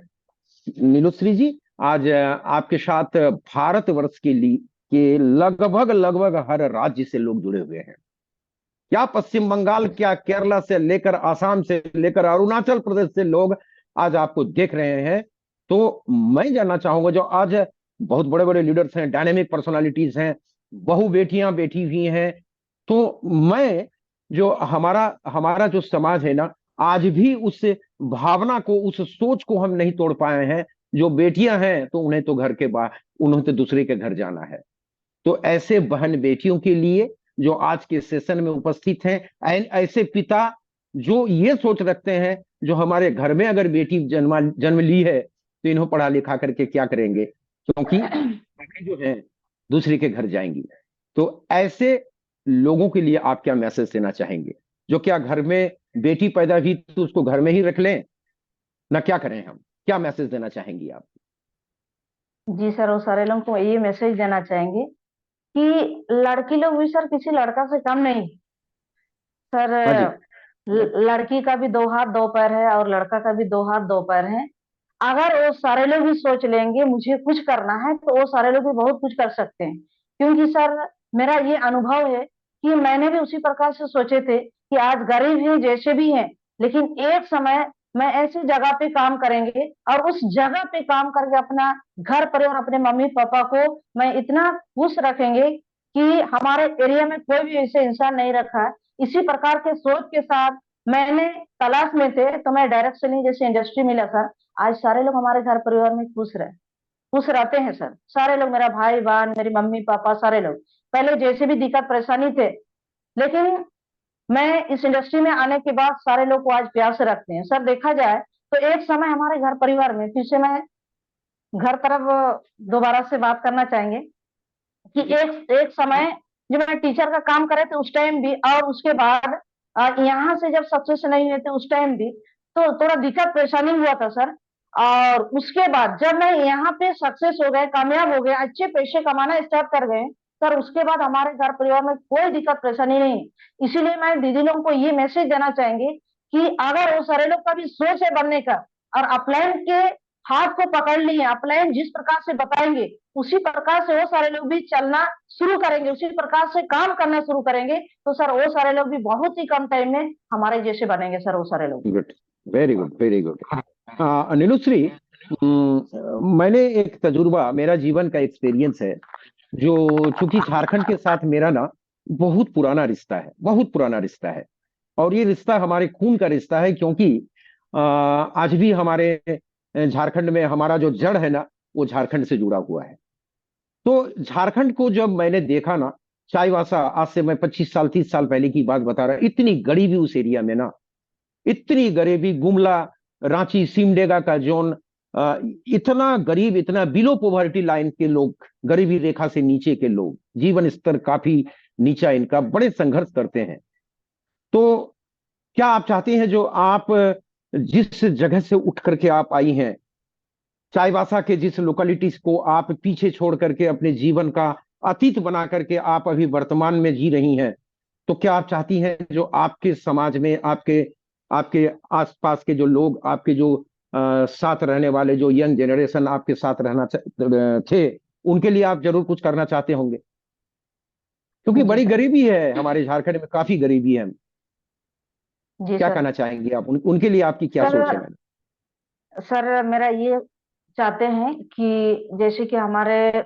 नीलुश्री जी, आज आपके साथ भारतवर्ष के लिए के लगभग लगभग हर राज्य से लोग जुड़े हुए हैं। क्या पश्चिम बंगाल, क्या केरला से लेकर आसाम से लेकर अरुणाचल प्रदेश से लोग आज आपको देख रहे हैं। तो मैं जानना चाहूंगा, जो आज बहुत बड़े बड़े लीडर्स हैं, डायनेमिक पर्सनालिटीज हैं, बहु बेटियां बैठी हुई हैं, तो मैं जो हमारा हमारा जो समाज है ना, आज भी उस भावना को, उस सोच को हम नहीं तोड़ पाए हैं। जो बेटियां हैं तो उन्हें तो घर के बाहर, उन्हें तो दूसरे के घर जाना है। तो ऐसे बहन बेटियों के लिए जो आज के सेशन में उपस्थित हैं, ऐसे पिता जो ये सोच रखते हैं, जो हमारे घर में अगर बेटी जन्म ली है तो इन्हें पढ़ा लिखा करके क्या करेंगे, क्योंकि बेटी जो है दूसरे के घर जाएंगी। तो ऐसे लोगों के लिए आप क्या मैसेज देना चाहेंगे, जो क्या घर में बेटी पैदा हुई तो उसको घर में ही रख लें, ना क्या करें हम, क्या मैसेज देना चाहेंगी आप। जी सर, वो सारे लोगों को ये मैसेज देना चाहेंगे कि लड़की लोग भी सर किसी लड़का से कम नहीं सर। हाँ जी। लड़की का भी 2 हाथ 2 पैर है और लड़का का भी 2 हाथ 2 पैर है। अगर वो सारे लोग भी सोच लेंगे मुझे कुछ करना है तो वो सारे लोग भी बहुत कुछ कर सकते हैं। क्योंकि सर मेरा ये अनुभव है कि मैंने भी उसी प्रकार से सोचे थे कि आज गरीब हैं जैसे भी हैं, लेकिन एक समय मैं ऐसी जगह पे काम करेंगे और उस जगह पे काम करके अपना घर परिवार अपने मम्मी पापा को मैं इतना खुश रखेंगे कि हमारे एरिया में कोई भी ऐसे इंसान नहीं रखा है। इसी प्रकार के सोच के साथ मैंने तलाश में थे तो मैं डायरेक्ट सेलिंग जैसे इंडस्ट्री मिला सर। आज सारे लोग हमारे घर परिवार में खुश रहते हैं सर। सारे लोग, मेरा भाई बहन, मेरी मम्मी पापा, सारे लोग पहले जैसे भी दिक्कत परेशानी थे, लेकिन मैं इस इंडस्ट्री में आने के बाद सारे लोग को आज प्यार से रखते हैं सर। देखा जाए तो एक समय हमारे घर परिवार में, फिर से मैं घर तरफ दोबारा से बात करना चाहेंगे कि एक एक समय जब मैं टीचर का काम करे थे उस टाइम भी, और उसके बाद यहाँ से जब सक्सेस नहीं हुए थे उस टाइम भी, तो थोड़ा दिक्कत परेशानी हुआ था सर। और उसके बाद जब मैं यहाँ पे सक्सेस हो गए, कामयाब हो गए, अच्छे पैसे कमाना स्टार्ट कर गए सर, उसके बाद हमारे घर परिवार में कोई दिक्कत परेशानी नहीं। इसीलिए मैं दीदी लोगों को ये मैसेज देना चाहेंगे कि अगर वो सारे लोग का भी सोच है बनने का और अपलाइन के हाथ को पकड़ लिए, अपलाइन जिस प्रकार से बताएंगे उसी प्रकार से वो सारे लोग भी चलना शुरू करेंगे, उसी प्रकार से काम करना शुरू करेंगे, तो सर वो सारे लोग भी बहुत ही कम टाइम में हमारे जैसे बनेंगे सर वो सारे लोग। Good, very good, very good. Nilushri, मैंने एक तजुर्बा, मेरा जीवन का एक्सपीरियंस है, जो चूंकि झारखंड के साथ मेरा ना बहुत पुराना रिश्ता है, बहुत पुराना रिश्ता है। और ये रिश्ता हमारे खून का रिश्ता है, क्योंकि आज भी हमारे झारखंड में हमारा जो जड़ है ना, वो झारखंड से जुड़ा हुआ है। तो झारखंड को जब मैंने देखा ना, चाईबासा, आज से मैं 25 साल 30 साल पहले की बात बता रहा, इतनी गरीबी उस एरिया में ना, इतनी गरीबी, गुमला, रांची, सिमडेगा का जोन, इतना गरीब, इतना बिलो पॉवर्टी लाइन के लोग, गरीबी रेखा से नीचे के लोग, जीवन स्तर काफी नीचा इनका, बड़े संघर्ष करते हैं। तो क्या आप चाहते हैं, जो आप जिस जगह से उठ करके आप आई हैं, चाईबासा के जिस लोकेलिटीज को आप पीछे छोड़ करके अपने जीवन का अतीत बना करके आप अभी वर्तमान में जी रही हैं, तो क्या आप चाहती हैं जो आपके समाज में, आपके आपके आसपास के जो लोग, आपके जो साथ रहने वाले जो यंग जनरेशन आपके साथ रहना थे, उनके लिए आप जरूर कुछ करना चाहते होंगे, क्योंकि जी बड़ी सर। गरीबी है हमारे झारखंड में, काफी गरीबी है। जी क्या सर। कहना चाहेंगे आप, उनके लिए आपकी क्या सर सोच है मैडम? सर मेरा ये चाहते हैं कि जैसे कि हमारे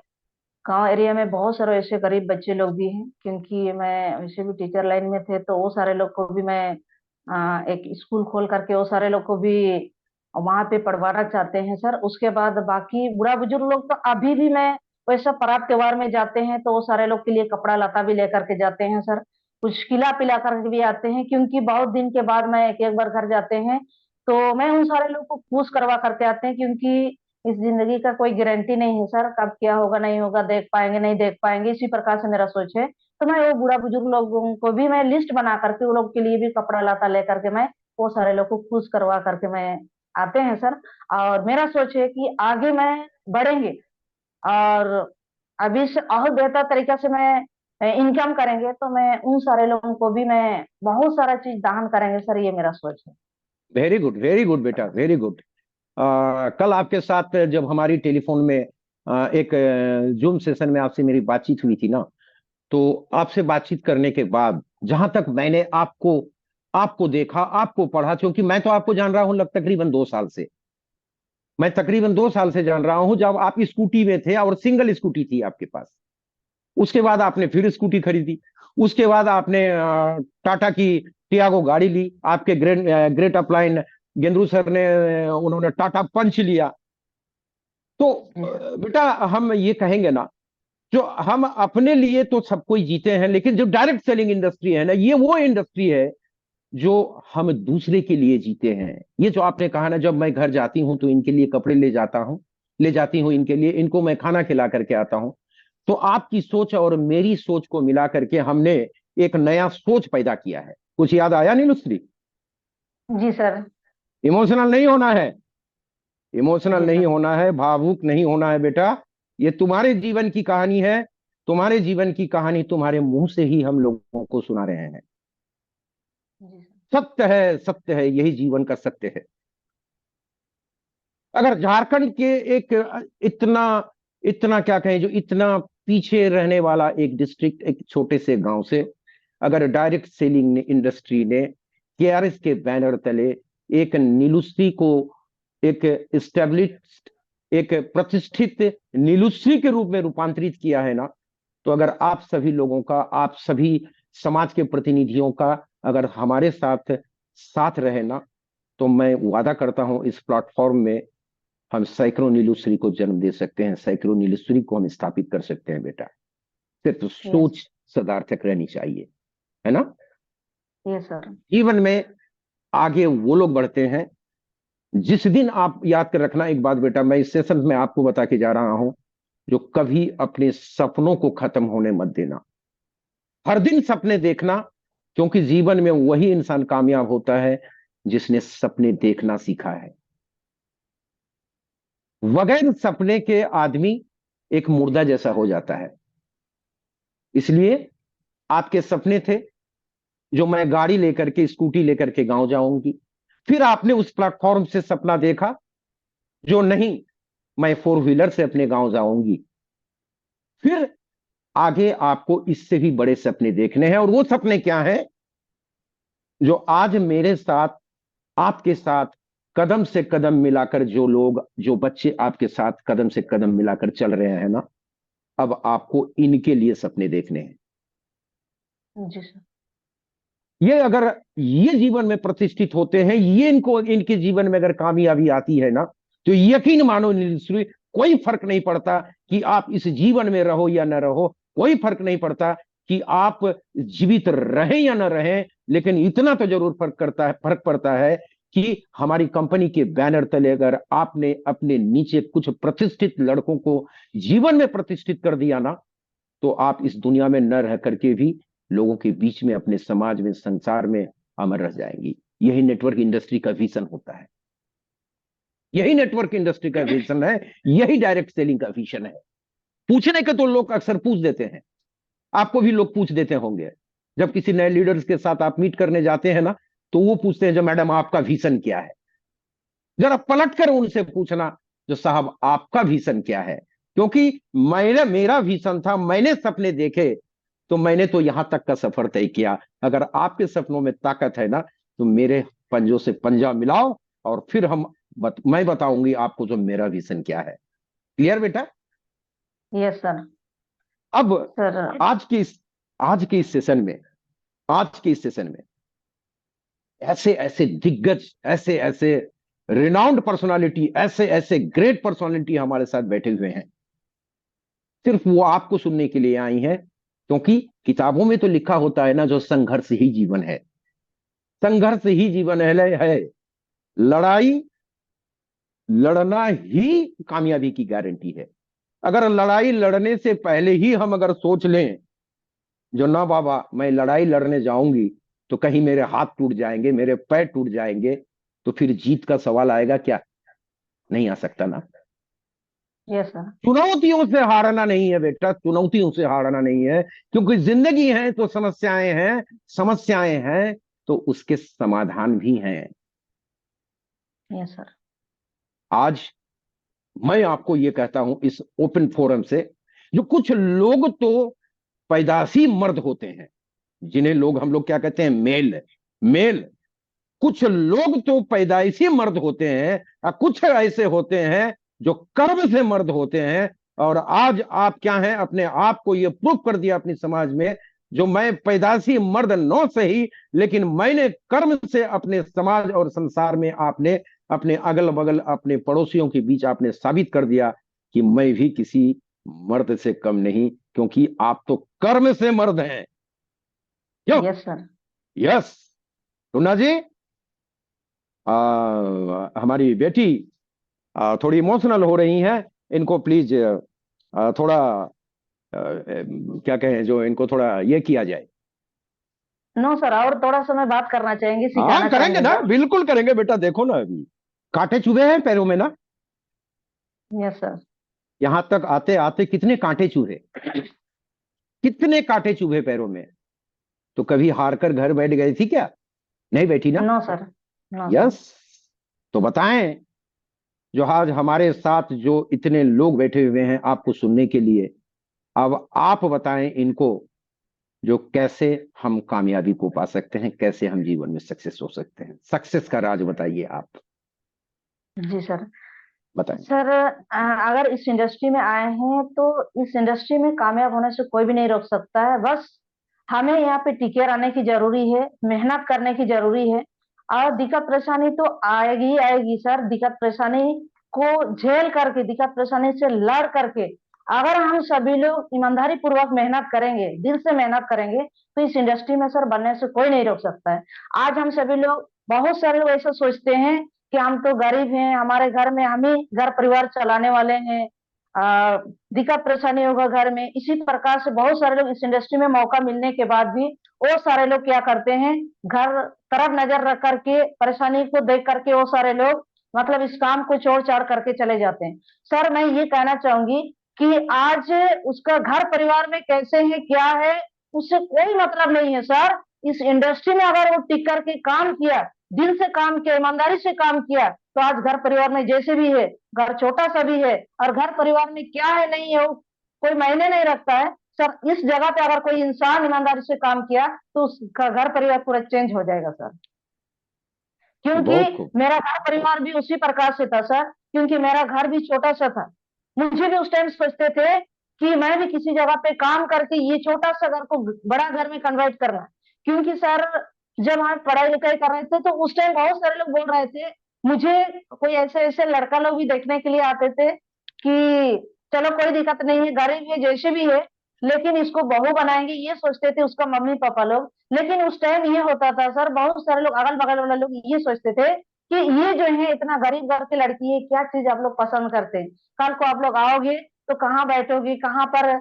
गांव एरिया में बहुत सारे ऐसे गरीब बच्चे लोग भी हैं, क्योंकि मैं वैसे भी टीचर लाइन में थे, तो वो सारे लोग को भी मैं एक स्कूल खोल करके वो सारे लोग को भी वहां पे पढ़वाना चाहते हैं सर। उसके बाद बाकी बुढ़ा बुजुर्ग लोग तो अभी भी मैं वैसा पर्व त्योहार में जाते हैं तो वो सारे लोग के लिए कपड़ा लता भी लेकर के जाते हैं सर, कुछ खिला पिला करके भी आते हैं, क्योंकि बहुत दिन के बाद मैं एक एक बार घर जाते हैं तो मैं उन सारे लोग को खुश करवा करके आते हैं, क्योंकि इस जिंदगी का कोई गारंटी नहीं है सर, कब क्या होगा नहीं होगा, देख पाएंगे नहीं देख पाएंगे, इसी प्रकार से मेरा सोच है। तो मैं वो बूढ़ा बुजुर्ग लोगों को भी मैं लिस्ट बना करके वो लोग के लिए भी कपड़ा लता लेकर के मैं वो सारे लोग को खुश करवा करके मैं आते हैं सर। और मेरा सोच है कि आगे मैं बढ़ेंगे और अभी से और बेहतर तरीका से मैं इनकम करेंगे, तो मैं उन सारे लोगों को भी मैं बहुत सारा चीज दान करेंगे सर, ये मेरा सोच है। वेरी गुड, वेरी गुड बेटा, वेरी गुड। कल आपके साथ जब हमारी टेलीफोन में एक जूम सेशन में आपसे मेरी बातचीत हुई थी ना, तो आपसे बातचीत करने के बाद जहां तक मैंने आपको आपको देखा, आपको पढ़ा, क्योंकि मैं तो आपको जान रहा हूं लग तकरीबन 2 साल से, मैं तकरीबन 2 साल से जान रहा हूं, जब आप स्कूटी में थे और सिंगल स्कूटी थी आपके पास। उसके बाद आपने फिर स्कूटी खरीदी, उसके बाद आपने टाटा की टियागो गाड़ी ली, आपके ग्रेट अपलाइन गेंद्रू सर ने, उन्होंने टाटा पंच लिया। तो जी सर। बेटा, हम ये कहेंगे ना, जो हम अपने लिए तो सब कोई जीते हैं, लेकिन जो डायरेक्ट सेलिंग इंडस्ट्री है ना, ये वो इंडस्ट्री है जो हम दूसरे के लिए जीते हैं। ये जो आपने कहा ना, जब मैं घर जाती हूँ तो इनके लिए कपड़े ले जाता हूँ, ले जाती हूँ इनके लिए, इनको मैं खाना खिला करके आता हूँ, तो आपकी सोच और मेरी सोच को मिला करके हमने एक नया सोच पैदा किया है। कुछ याद आया नहीं नुस्री? जी सर। इमोशनल नहीं होना है, इमोशनल जी नहीं सर। होना है, भावुक नहीं होना है बेटा। ये तुम्हारे जीवन की कहानी है, तुम्हारे जीवन की कहानी तुम्हारे मुंह से ही हम लोगों को सुना रहे हैं। जी सर। सत्य है, सत्य है, यही जीवन का सत्य है। अगर झारखंड के एक इतना इतना क्या कहें, जो इतना पीछे रहने वाला एक डिस्ट्रिक्ट, एक छोटे से गांव से अगर डायरेक्ट सेलिंग इंडस्ट्री ने केआरएस के बैनर तले एक नीलुश्री को एक एस्टेब्लिश्ड, एक प्रतिष्ठित नीलुश्री के रूप में रूपांतरित किया है ना, तो अगर आप सभी लोगों का, आप सभी समाज के प्रतिनिधियों का अगर हमारे साथ साथ रहे ना, तो मैं वादा करता हूं इस प्लेटफॉर्म में हम सैकड़ों नीलुश्री को जन्म दे सकते हैं, सैकड़ों नीलुश्री को हम स्थापित कर सकते हैं बेटा। सिर्फ सोच सदार्थक रहनी चाहिए, है ना। Yes sir. जीवन में आगे वो लोग बढ़ते हैं जिस दिन, आप याद कर रखना एक बात बेटा, मैं इस सेशन में आपको बता के जा रहा हूं, जो कभी अपने सपनों को खत्म होने मत देना। हर दिन सपने देखना, क्योंकि जीवन में वही इंसान कामयाब होता है जिसने सपने देखना सीखा है। बगैर सपने के आदमी एक मुर्दा जैसा हो जाता है। इसलिए आपके सपने थे जो मैं गाड़ी लेकर के, स्कूटी लेकर के गांव जाऊंगी, फिर आपने उस प्लेटफॉर्म से सपना देखा जो नहीं, मैं 4 व्हीलर से अपने गांव जाऊंगी। फिर आगे आपको इससे भी बड़े सपने देखने हैं, और वो सपने क्या हैं, जो आज मेरे साथ, आपके साथ कदम से कदम मिलाकर, जो लोग, जो बच्चे आपके साथ कदम से कदम मिलाकर चल रहे हैं ना, अब आपको इनके लिए सपने देखने हैं। जी सर। ये अगर ये जीवन में प्रतिष्ठित होते हैं, ये इनको, इनके जीवन में अगर कामयाबी आती है ना, तो यकीन मानो नीलश्री, कोई फर्क नहीं पड़ता कि आप इस जीवन में रहो या न रहो, कोई फर्क नहीं पड़ता कि आप जीवित रहें या न रहें, लेकिन इतना तो जरूर फर्क पड़ता है कि हमारी कंपनी के बैनर तले अगर आपने अपने नीचे कुछ प्रतिष्ठित लड़कों को जीवन में प्रतिष्ठित कर दिया ना, तो आप इस दुनिया में न रह करके भी लोगों के बीच में, अपने समाज में, संसार में अमर रह जाएंगी। यही नेटवर्क इंडस्ट्री का विजन होता है, यही नेटवर्क इंडस्ट्री का विजन है, यही डायरेक्ट सेलिंग का विजन है। पूछने के तो लोग अक्सर पूछ देते हैं, आपको भी लोग पूछ देते होंगे, जब किसी नए लीडर्स के साथ आप मीट करने जाते हैं ना, तो वो पूछते हैं, जो मैडम आपका विजन क्या है। जरा पलट कर उनसे पूछना, जो साहब आपका विजन क्या है, क्योंकि मेरा विजन था, मैंने सपने देखे, तो मैंने तो यहां तक का सफर तय किया। अगर आपके सपनों में ताकत है ना, तो मेरे पंजों से पंजा मिलाओ, और फिर मैं बताऊंगी आपको जो मेरा विजन क्या है। क्लियर बेटा? Yes sir. अब सर आज के इस सेशन में, आज के इस सेशन में ऐसे ऐसे दिग्गज, ऐसे ऐसे रिनाउंड पर्सनालिटी, ऐसे ऐसे ग्रेट पर्सनालिटी हमारे साथ बैठे हुए हैं। सिर्फ वो आपको सुनने के लिए आई हैं, क्योंकि किताबों में तो लिखा होता है ना, जो संघर्ष ही जीवन है, संघर्ष ही जीवन है, लड़ाई लड़ना ही कामयाबी की गारंटी है। अगर लड़ाई लड़ने से पहले ही हम अगर सोच लें, जो ना बाबा मैं लड़ाई लड़ने जाऊंगी तो कहीं मेरे हाथ टूट जाएंगे, मेरे पैर टूट जाएंगे, तो फिर जीत का सवाल आएगा क्या? नहीं आ सकता ना। Yes sir. चुनौतियों से हारना नहीं है बेटा, चुनौतियों से हारना नहीं है, क्योंकि जिंदगी है तो समस्याएं हैं, समस्याएं हैं तो उसके समाधान भी हैं। Yes sir. आज मैं आपको ये कहता हूं इस ओपन फोरम से, जो कुछ लोग तो पैदाशी मर्द होते हैं, जिन्हें हम लोग क्या कहते हैं, मेल मेल। कुछ लोग तो पैदाइशी मर्द होते हैं, और कुछ ऐसे होते हैं जो कर्म से मर्द होते हैं। और आज आप क्या हैं, अपने आप को ये प्रूव कर दिया अपनी समाज में, जो मैं पैदाइशी मर्द नौ सही, लेकिन मैंने कर्म से अपने समाज और संसार में, आपने अपने अगल बगल, अपने पड़ोसियों के बीच आपने साबित कर दिया कि मैं भी किसी मर्द से कम नहीं, क्योंकि आप तो कर्म से मर्द हैं। क्यों? Yes sir. यस। टूना जी, हमारी बेटी थोड़ी इमोशनल हो रही हैं, इनको प्लीज थोड़ा क्या कहें, जो इनको थोड़ा ये किया जाए। नो सर, और थोड़ा समय बात करना चाहेंगे, हाँ सिखाना करेंगे चाहेंगे ना, सर। बिल्कुल करेंगे बेटा। देखो ना, अभी कांटे चुभे हैं पैरों में ना, यस सर। यहां तक आते आते कितने कांटे चुभे, कितने कांटे चुभे पैरों में। तो कभी हार कर घर बैठ गई थी क्या? नहीं बैठी ना? No sir, no sir. Yes. तो बताएं, जो आज हमारे साथ जो इतने लोग बैठे हुए हैं आपको सुनने के लिए, अब आप बताएं इनको, जो कैसे हम कामयाबी को पा सकते हैं, कैसे हम जीवन में सक्सेस हो सकते हैं। सक्सेस का राज बताइए आप, जी सर। बताएं। सर अगर इस इंडस्ट्री में आए हैं तो इस इंडस्ट्री में कामयाब होने से कोई भी नहीं रोक सकता है। बस हमें यहाँ पे टिके रहने की जरूरी है, मेहनत करने की जरूरी है। और दिक्कत परेशानी तो आएगी ही आएगी सर। दिक्कत परेशानी को झेल करके, दिक्कत परेशानी से लड़ करके अगर हम सभी लोग ईमानदारी पूर्वक मेहनत करेंगे, दिल से मेहनत करेंगे, तो इस इंडस्ट्री में सर बनने से कोई नहीं रोक सकता है। आज हम सभी लोग, बहुत सारे लोग ऐसा सोचते हैं कि हम तो गरीब हैं, हमारे घर में हम ही घर परिवार चलाने वाले हैं, आ, दिक्कत परेशानी होगा घर में। इसी प्रकार से बहुत सारे लोग इस इंडस्ट्री में मौका मिलने के बाद भी वो सारे लोग क्या करते हैं, घर तरफ नजर रख करके, परेशानी को देख करके वो सारे लोग मतलब इस काम को छोड़ छाड़ करके चले जाते हैं। सर मैं ये कहना चाहूंगी कि आज उसका घर परिवार में कैसे है क्या है उससे कोई मतलब नहीं है सर। इस इंडस्ट्री में अगर वो टिक करके काम किया, दिल से काम किया, ईमानदारी से काम किया, तो आज घर परिवार में जैसे भी है, घर छोटा सा भी है और घर परिवार में क्या है नहीं है वो कोई मायने नहीं रखता है सर। इस जगह पे अगर कोई इंसान ईमानदारी से काम किया तो उसका घर परिवार पूरा चेंज हो जाएगा सर। बहुत क्योंकि खूब। मेरा घर परिवार भी उसी प्रकार से था सर। क्योंकि मेरा घर भी छोटा सा था। मुझे भी उस टाइम सोचते थे कि मैं भी किसी जगह पे काम करके ये छोटा सा घर को बड़ा घर में कन्वर्ट करना। क्योंकि सर जब हम पढ़ाई लिखाई कर रहे थे तो उस टाइम बहुत सारे लोग बोल रहे थे मुझे, कोई ऐसे ऐसे लड़का लोग भी देखने के लिए आते थे कि चलो कोई दिक्कत नहीं है, गरीब है जैसे भी है, लेकिन इसको बहू बनाएंगे, ये सोचते थे उसका मम्मी पापा लोग। लेकिन उस टाइम ये होता था सर, बहुत सारे लोग अगल बगल वाले लोग ये सोचते थे कि ये जो है इतना गरीब घर की लड़की है, क्या चीज आप लोग पसंद करते हैं, कल को आप लोग आओगे तो कहाँ बैठोगे, कहाँ पर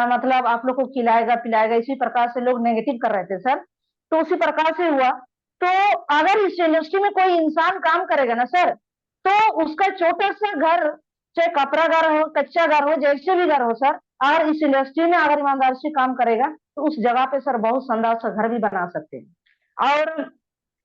मतलब आप लोग को खिलाएगा पिलाएगा। इसी प्रकार से लोग नेगेटिव कर रहे थे सर। तो उसी प्रकार से हुआ। तो अगर इस इंडस्ट्री में कोई इंसान काम करेगा ना सर, तो उसका छोटा सा घर, चाहे कपड़ा घर हो, कच्चा घर हो, जैसे भी घर हो सर, अगर इस इंडस्ट्री में अगर ईमानदारी से काम करेगा तो उस जगह पे सर बहुत शानदार सा घर भी बना सकते हैं। और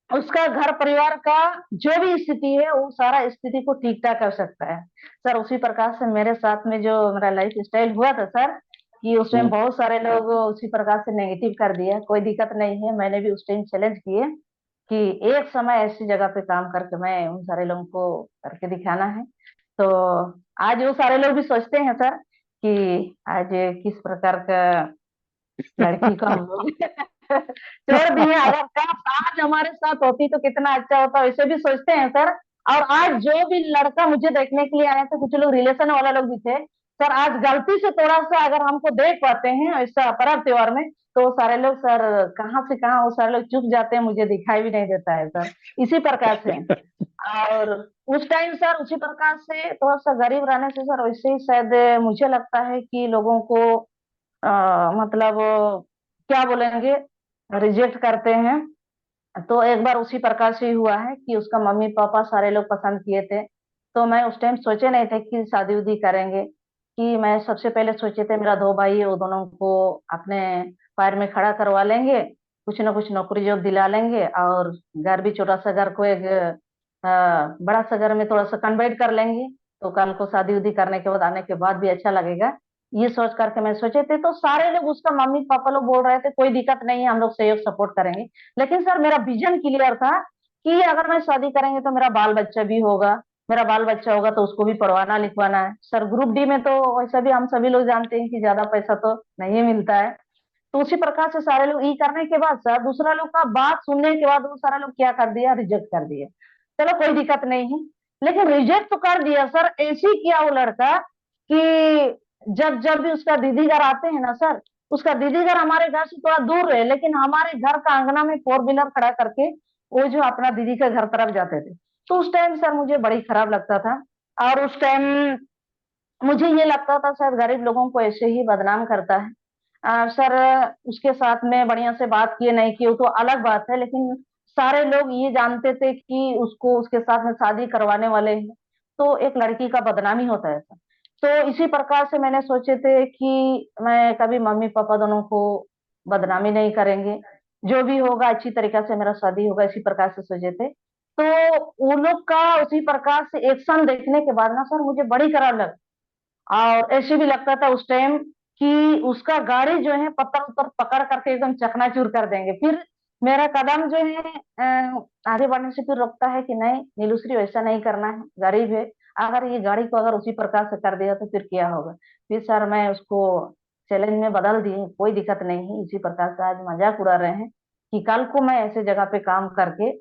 उसका घर परिवार का जो भी स्थिति है वो सारा स्थिति को ठीक ठाक कर सकता है सर। उसी प्रकार से मेरे साथ में जो मेरा लाइफ स्टाइल हुआ था सर, कि उस टाइम हम्म। बहुत सारे लोग उसी प्रकार से नेगेटिव कर दिया। कोई दिक्कत नहीं है, मैंने भी उस टाइम चैलेंज किए कि एक समय ऐसी जगह पे काम करके मैं उन सारे लोगों को करके दिखाना है। तो आज वो सारे लोग भी सोचते हैं सर कि आज किस प्रकार का लड़की को हम लोग छोड़ दिए, अगर काश आज हमारे साथ होती तो कितना अच्छा होता, वैसे भी सोचते हैं सर। और आज जो भी लड़का मुझे देखने के लिए आए थे, कुछ लोग रिलेशन वाला लोग भी थे सर, आज गलती से थोड़ा सा अगर हमको देख पाते हैं ऐसा पर्व त्योहार में, तो वो सारे लोग सर कहाँ से कहाँ वो सारे लोग चुप जाते हैं, मुझे दिखाई भी नहीं देता है सर। इसी प्रकार से। और उस टाइम सर उसी प्रकार से थोड़ा सा गरीब रहने से सर वैसे ही शायद मुझे लगता है कि लोगों को मतलब क्या बोलेंगे, रिजेक्ट करते हैं। तो एक बार उसी प्रकार से ही हुआ है कि उसका मम्मी पापा सारे लोग पसंद किए थे। तो मैं उस टाइम सोचे नहीं थे कि शादी उदी करेंगे। कि मैं सबसे पहले सोचे थे मेरा दो भाई है वो दोनों को अपने पैर में खड़ा करवा लेंगे, कुछ ना कुछ नौकरी जॉब दिला लेंगे, और घर भी छोटा सा घर को एक बड़ा सा घर में थोड़ा सा कन्वर्ट कर लेंगे। तो कल को शादी उदी करने के बाद आने के बाद भी अच्छा लगेगा। ये सोच करके मैं सोचे थे। तो सारे लोग उसका मम्मी पापा लोग बोल रहे थे कोई दिक्कत नहीं है, हम लोग सहयोग सपोर्ट करेंगे। लेकिन सर मेरा विजन क्लियर था कि अगर मैं शादी करेंगे तो मेरा बाल बच्चा भी होगा, मेरा बाल बच्चा होगा तो उसको भी पढ़वाना लिखवाना है सर। ग्रुप डी में तो वैसा भी हम सभी लोग जानते हैं कि ज्यादा पैसा तो नहीं मिलता है। तो उसी प्रकार से सारे लोग ई करने के बाद सर दूसरा लोग का बात सुनने के बाद वो सारा लोग क्या कर दिया, रिजेक्ट कर दिया। चलो कोई दिक्कत नहीं है, लेकिन रिजेक्ट तो कर दिया सर। ऐसे ही किया वो लड़का कि जब जब भी उसका दीदी घर आते हैं ना सर, उसका दीदी घर हमारे घर से थोड़ा दूर है, लेकिन हमारे घर का आंगना में फोर व्हीलर खड़ा करके वो जो अपना दीदी के घर तरफ जाते थे। तो उस टाइम सर मुझे बड़ी खराब लगता था। और उस टाइम मुझे ये लगता था शायद गरीब लोगों को ऐसे ही बदनाम करता है। सर उसके साथ में बढ़िया से बात किए नहीं किए वो तो अलग बात है, लेकिन सारे लोग ये जानते थे कि उसको उसके साथ में शादी करवाने वाले हैं, तो एक लड़की का बदनामी होता है सर। तो इसी प्रकार से मैंने सोचे थे कि मैं कभी मम्मी पापा दोनों को बदनामी नहीं करेंगे। जो भी होगा अच्छी तरीका से मेरा शादी होगा, इसी प्रकार से सोचे थे। तो वो लोग का उसी प्रकार से एक्शन देखने के बाद ना सर मुझे बड़ी खराब लगा, और ऐसे भी लगता था उस टाइम कि उसका गाड़ी जो है पत्थर उत्तर पकड़ करके एकदम चकनाचूर कर देंगे। फिर मेरा कदम जो है आगे बढ़ने से फिर रोकता है कि नहीं नीलूश्री वैसा नहीं करना है, गरीब है, अगर ये गाड़ी को अगर उसी प्रकार से कर दिया तो फिर क्या होगा। फिर सर मैं उसको चैलेंज में बदल दिए, कोई दिक्कत नहीं है, इसी प्रकार से आज मजाक उड़ा रहे हैं कि कल को मैं ऐसे जगह पे काम करके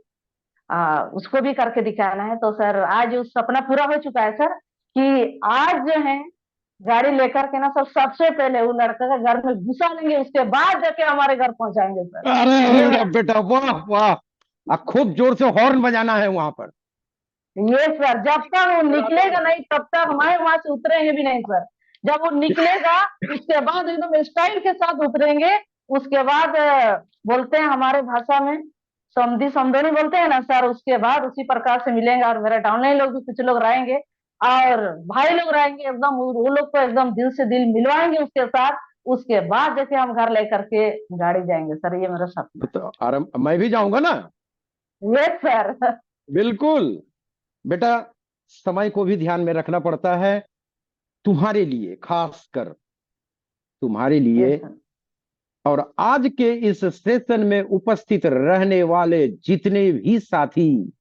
उसको भी करके दिखाना है। तो सर आज उस सपना पूरा हो चुका है सर, कि आज जो है गाड़ी लेकर के ना सर सबसे पहले वो लड़का का घर में घुसा लेंगे, उसके बाद जाके हमारे घर पहुंचाएंगे सर। अरे ये अरे मेरा बेटा, वाह वाह। खूब जोर से हॉर्न बजाना है वहां पर। ये सर जब तक वो निकलेगा नहीं तब तक हमारे वहां से उतरेंगे भी नहीं सर। जब वो निकलेगा उसके बाद एकदम स्टाइल के साथ उतरेंगे। उसके बाद बोलते हैं हमारे भाषा में समधी समदोनी बोलते हैं ना सर, उसके बाद उसी प्रकार से मिलेंगे। और मेरे डाउनलाइन लोग भी कुछ लोग रहेंगे और भाई लोग रहेंगे, एकदम वो लोग को एकदम दिल से दिल मिलवाएंगे उसके साथ। उसके बाद जैसे हम घर लेकर के गाड़ी जाएंगे सर, ये मेरा सपना तो अरे मैं भी जाऊंगा ना। है। Yes sir. बिल्कुल बेटा, समय को भी ध्यान में रखना पड़ता है। तुम्हारे लिए, खासकर तुम्हारे लिए, यस सर। और आज के इस सेशन में उपस्थित रहने वाले जितने भी साथी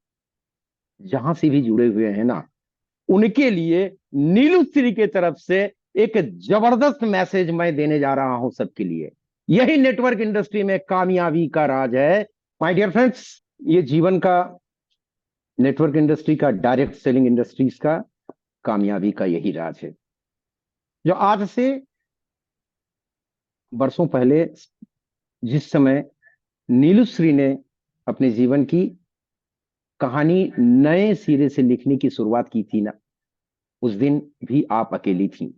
जहां से भी जुड़े हुए हैं ना, उनके लिए नीलूश्री की तरफ से एक जबरदस्त मैसेज मैं देने जा रहा हूं सबके लिए। यही नेटवर्क इंडस्ट्री में कामयाबी का राज है माय डियर फ्रेंड्स। ये जीवन का, नेटवर्क इंडस्ट्री का, डायरेक्ट सेलिंग इंडस्ट्रीज का कामयाबी का यही राज है, जो आज से वर्षों पहले जिस समय नीलूश्री ने अपने जीवन की कहानी नए सिरे से लिखने की शुरुआत की थी ना, उस दिन भी आप अकेली थी।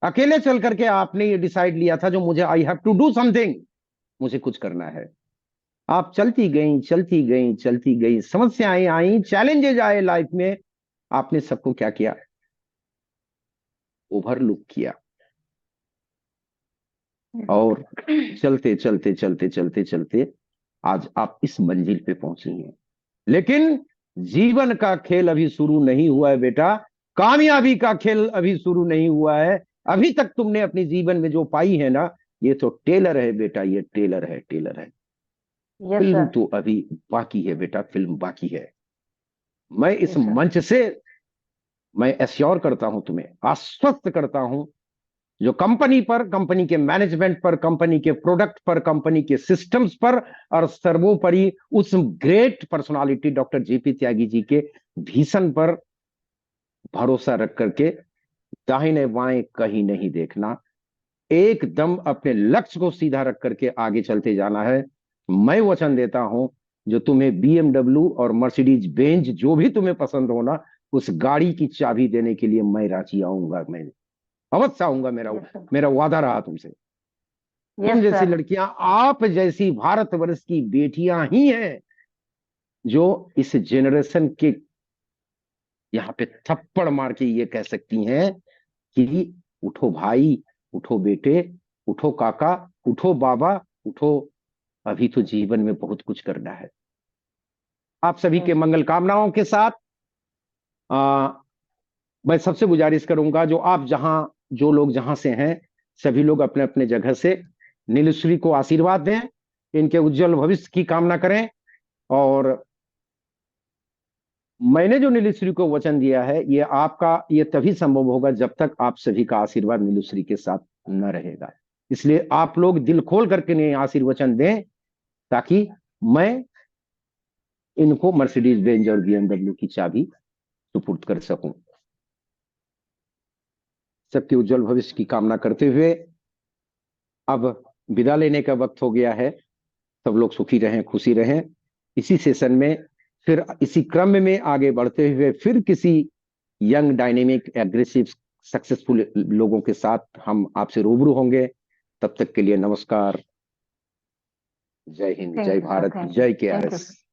अकेले चल करके आपने ये डिसाइड लिया था, जो मुझे I have to do something, मुझे कुछ करना है। आप चलती गई चलती गई चलती गई, समस्याएं आई, चैलेंजेज आए लाइफ में, आपने सबको क्या किया, ओवरलुक किया, और चलते चलते चलते चलते चलते आज आप इस मंजिल पे पहुंची हैं। लेकिन जीवन का खेल अभी शुरू नहीं हुआ है बेटा, कामयाबी का खेल अभी शुरू नहीं हुआ है। अभी तक तुमने अपने जीवन में जो पाई है ना, ये तो टेलर है बेटा, ये टेलर है, टेलर है। Yes film sir. तो अभी बाकी है बेटा, फिल्म बाकी है। मैं इस यस सर। मंच से मैं एश्योर करता हूं, तुम्हें आश्वस्त करता हूं, जो कंपनी पर, कंपनी के मैनेजमेंट पर, कंपनी के प्रोडक्ट पर, कंपनी के सिस्टम्स पर, और सर्वोपरि उस ग्रेट पर्सनालिटी डॉक्टर जेपी त्यागी जी के भीषण पर भरोसा रख करके दाहिने बाएं कहीं नहीं देखना, एकदम अपने लक्ष्य को सीधा रख करके आगे चलते जाना है। मैं वचन देता हूं, जो तुम्हें बीएमडब्ल्यू और मर्सिडीज बेंज जो भी तुम्हें पसंद हो ना, उस गाड़ी की चाबी देने के लिए मैं रांची आऊंगा, मैं अवश्य आऊंगा। मेरा यस सर। मेरा वादा रहा तुमसे। तुम यस जैसी सर। लड़कियां, आप जैसी भारतवर्ष की बेटियां ही हैं जो इस जेनरेशन के यहाँ पे थप्पड़ मार के ये कह सकती हैं कि उठो भाई, उठो बेटे, उठो काका, उठो बाबा, उठो, अभी तो जीवन में बहुत कुछ करना है। आप सभी के थैंक यू। मंगल कामनाओं के साथ आ, मैं सबसे गुजारिश करूंगा, जो आप जहां, जो लोग जहां से हैं, सभी लोग अपने अपने जगह से नीलश्री को आशीर्वाद दें, इनके उज्जवल भविष्य की कामना करें। और मैंने जो नीलश्री को वचन दिया है, ये आपका, ये तभी संभव होगा जब तक आप सभी का आशीर्वाद नीलश्री के साथ न रहेगा। इसलिए आप लोग दिल खोल करके इन्हें आशीर्वचन दें, ताकि मैं इनको मर्सिडीज बेंज और बीएमडब्ल्यू की चाबी सुपुर्द कर सकूं। सबके उज्जवल भविष्य की कामना करते हुए अब विदा लेने का वक्त हो गया है। सब लोग सुखी रहें, खुशी रहें। इसी सेशन में फिर, इसी क्रम में आगे बढ़ते हुए, फिर किसी यंग, डायनेमिक, एग्रेसिव, सक्सेसफुल लोगों के साथ हम आपसे रूबरू होंगे। तब तक के लिए नमस्कार, जय हिंद, थैंक जय you sir. Bharat, thank you. जय थैंक यू केआरएस। सर।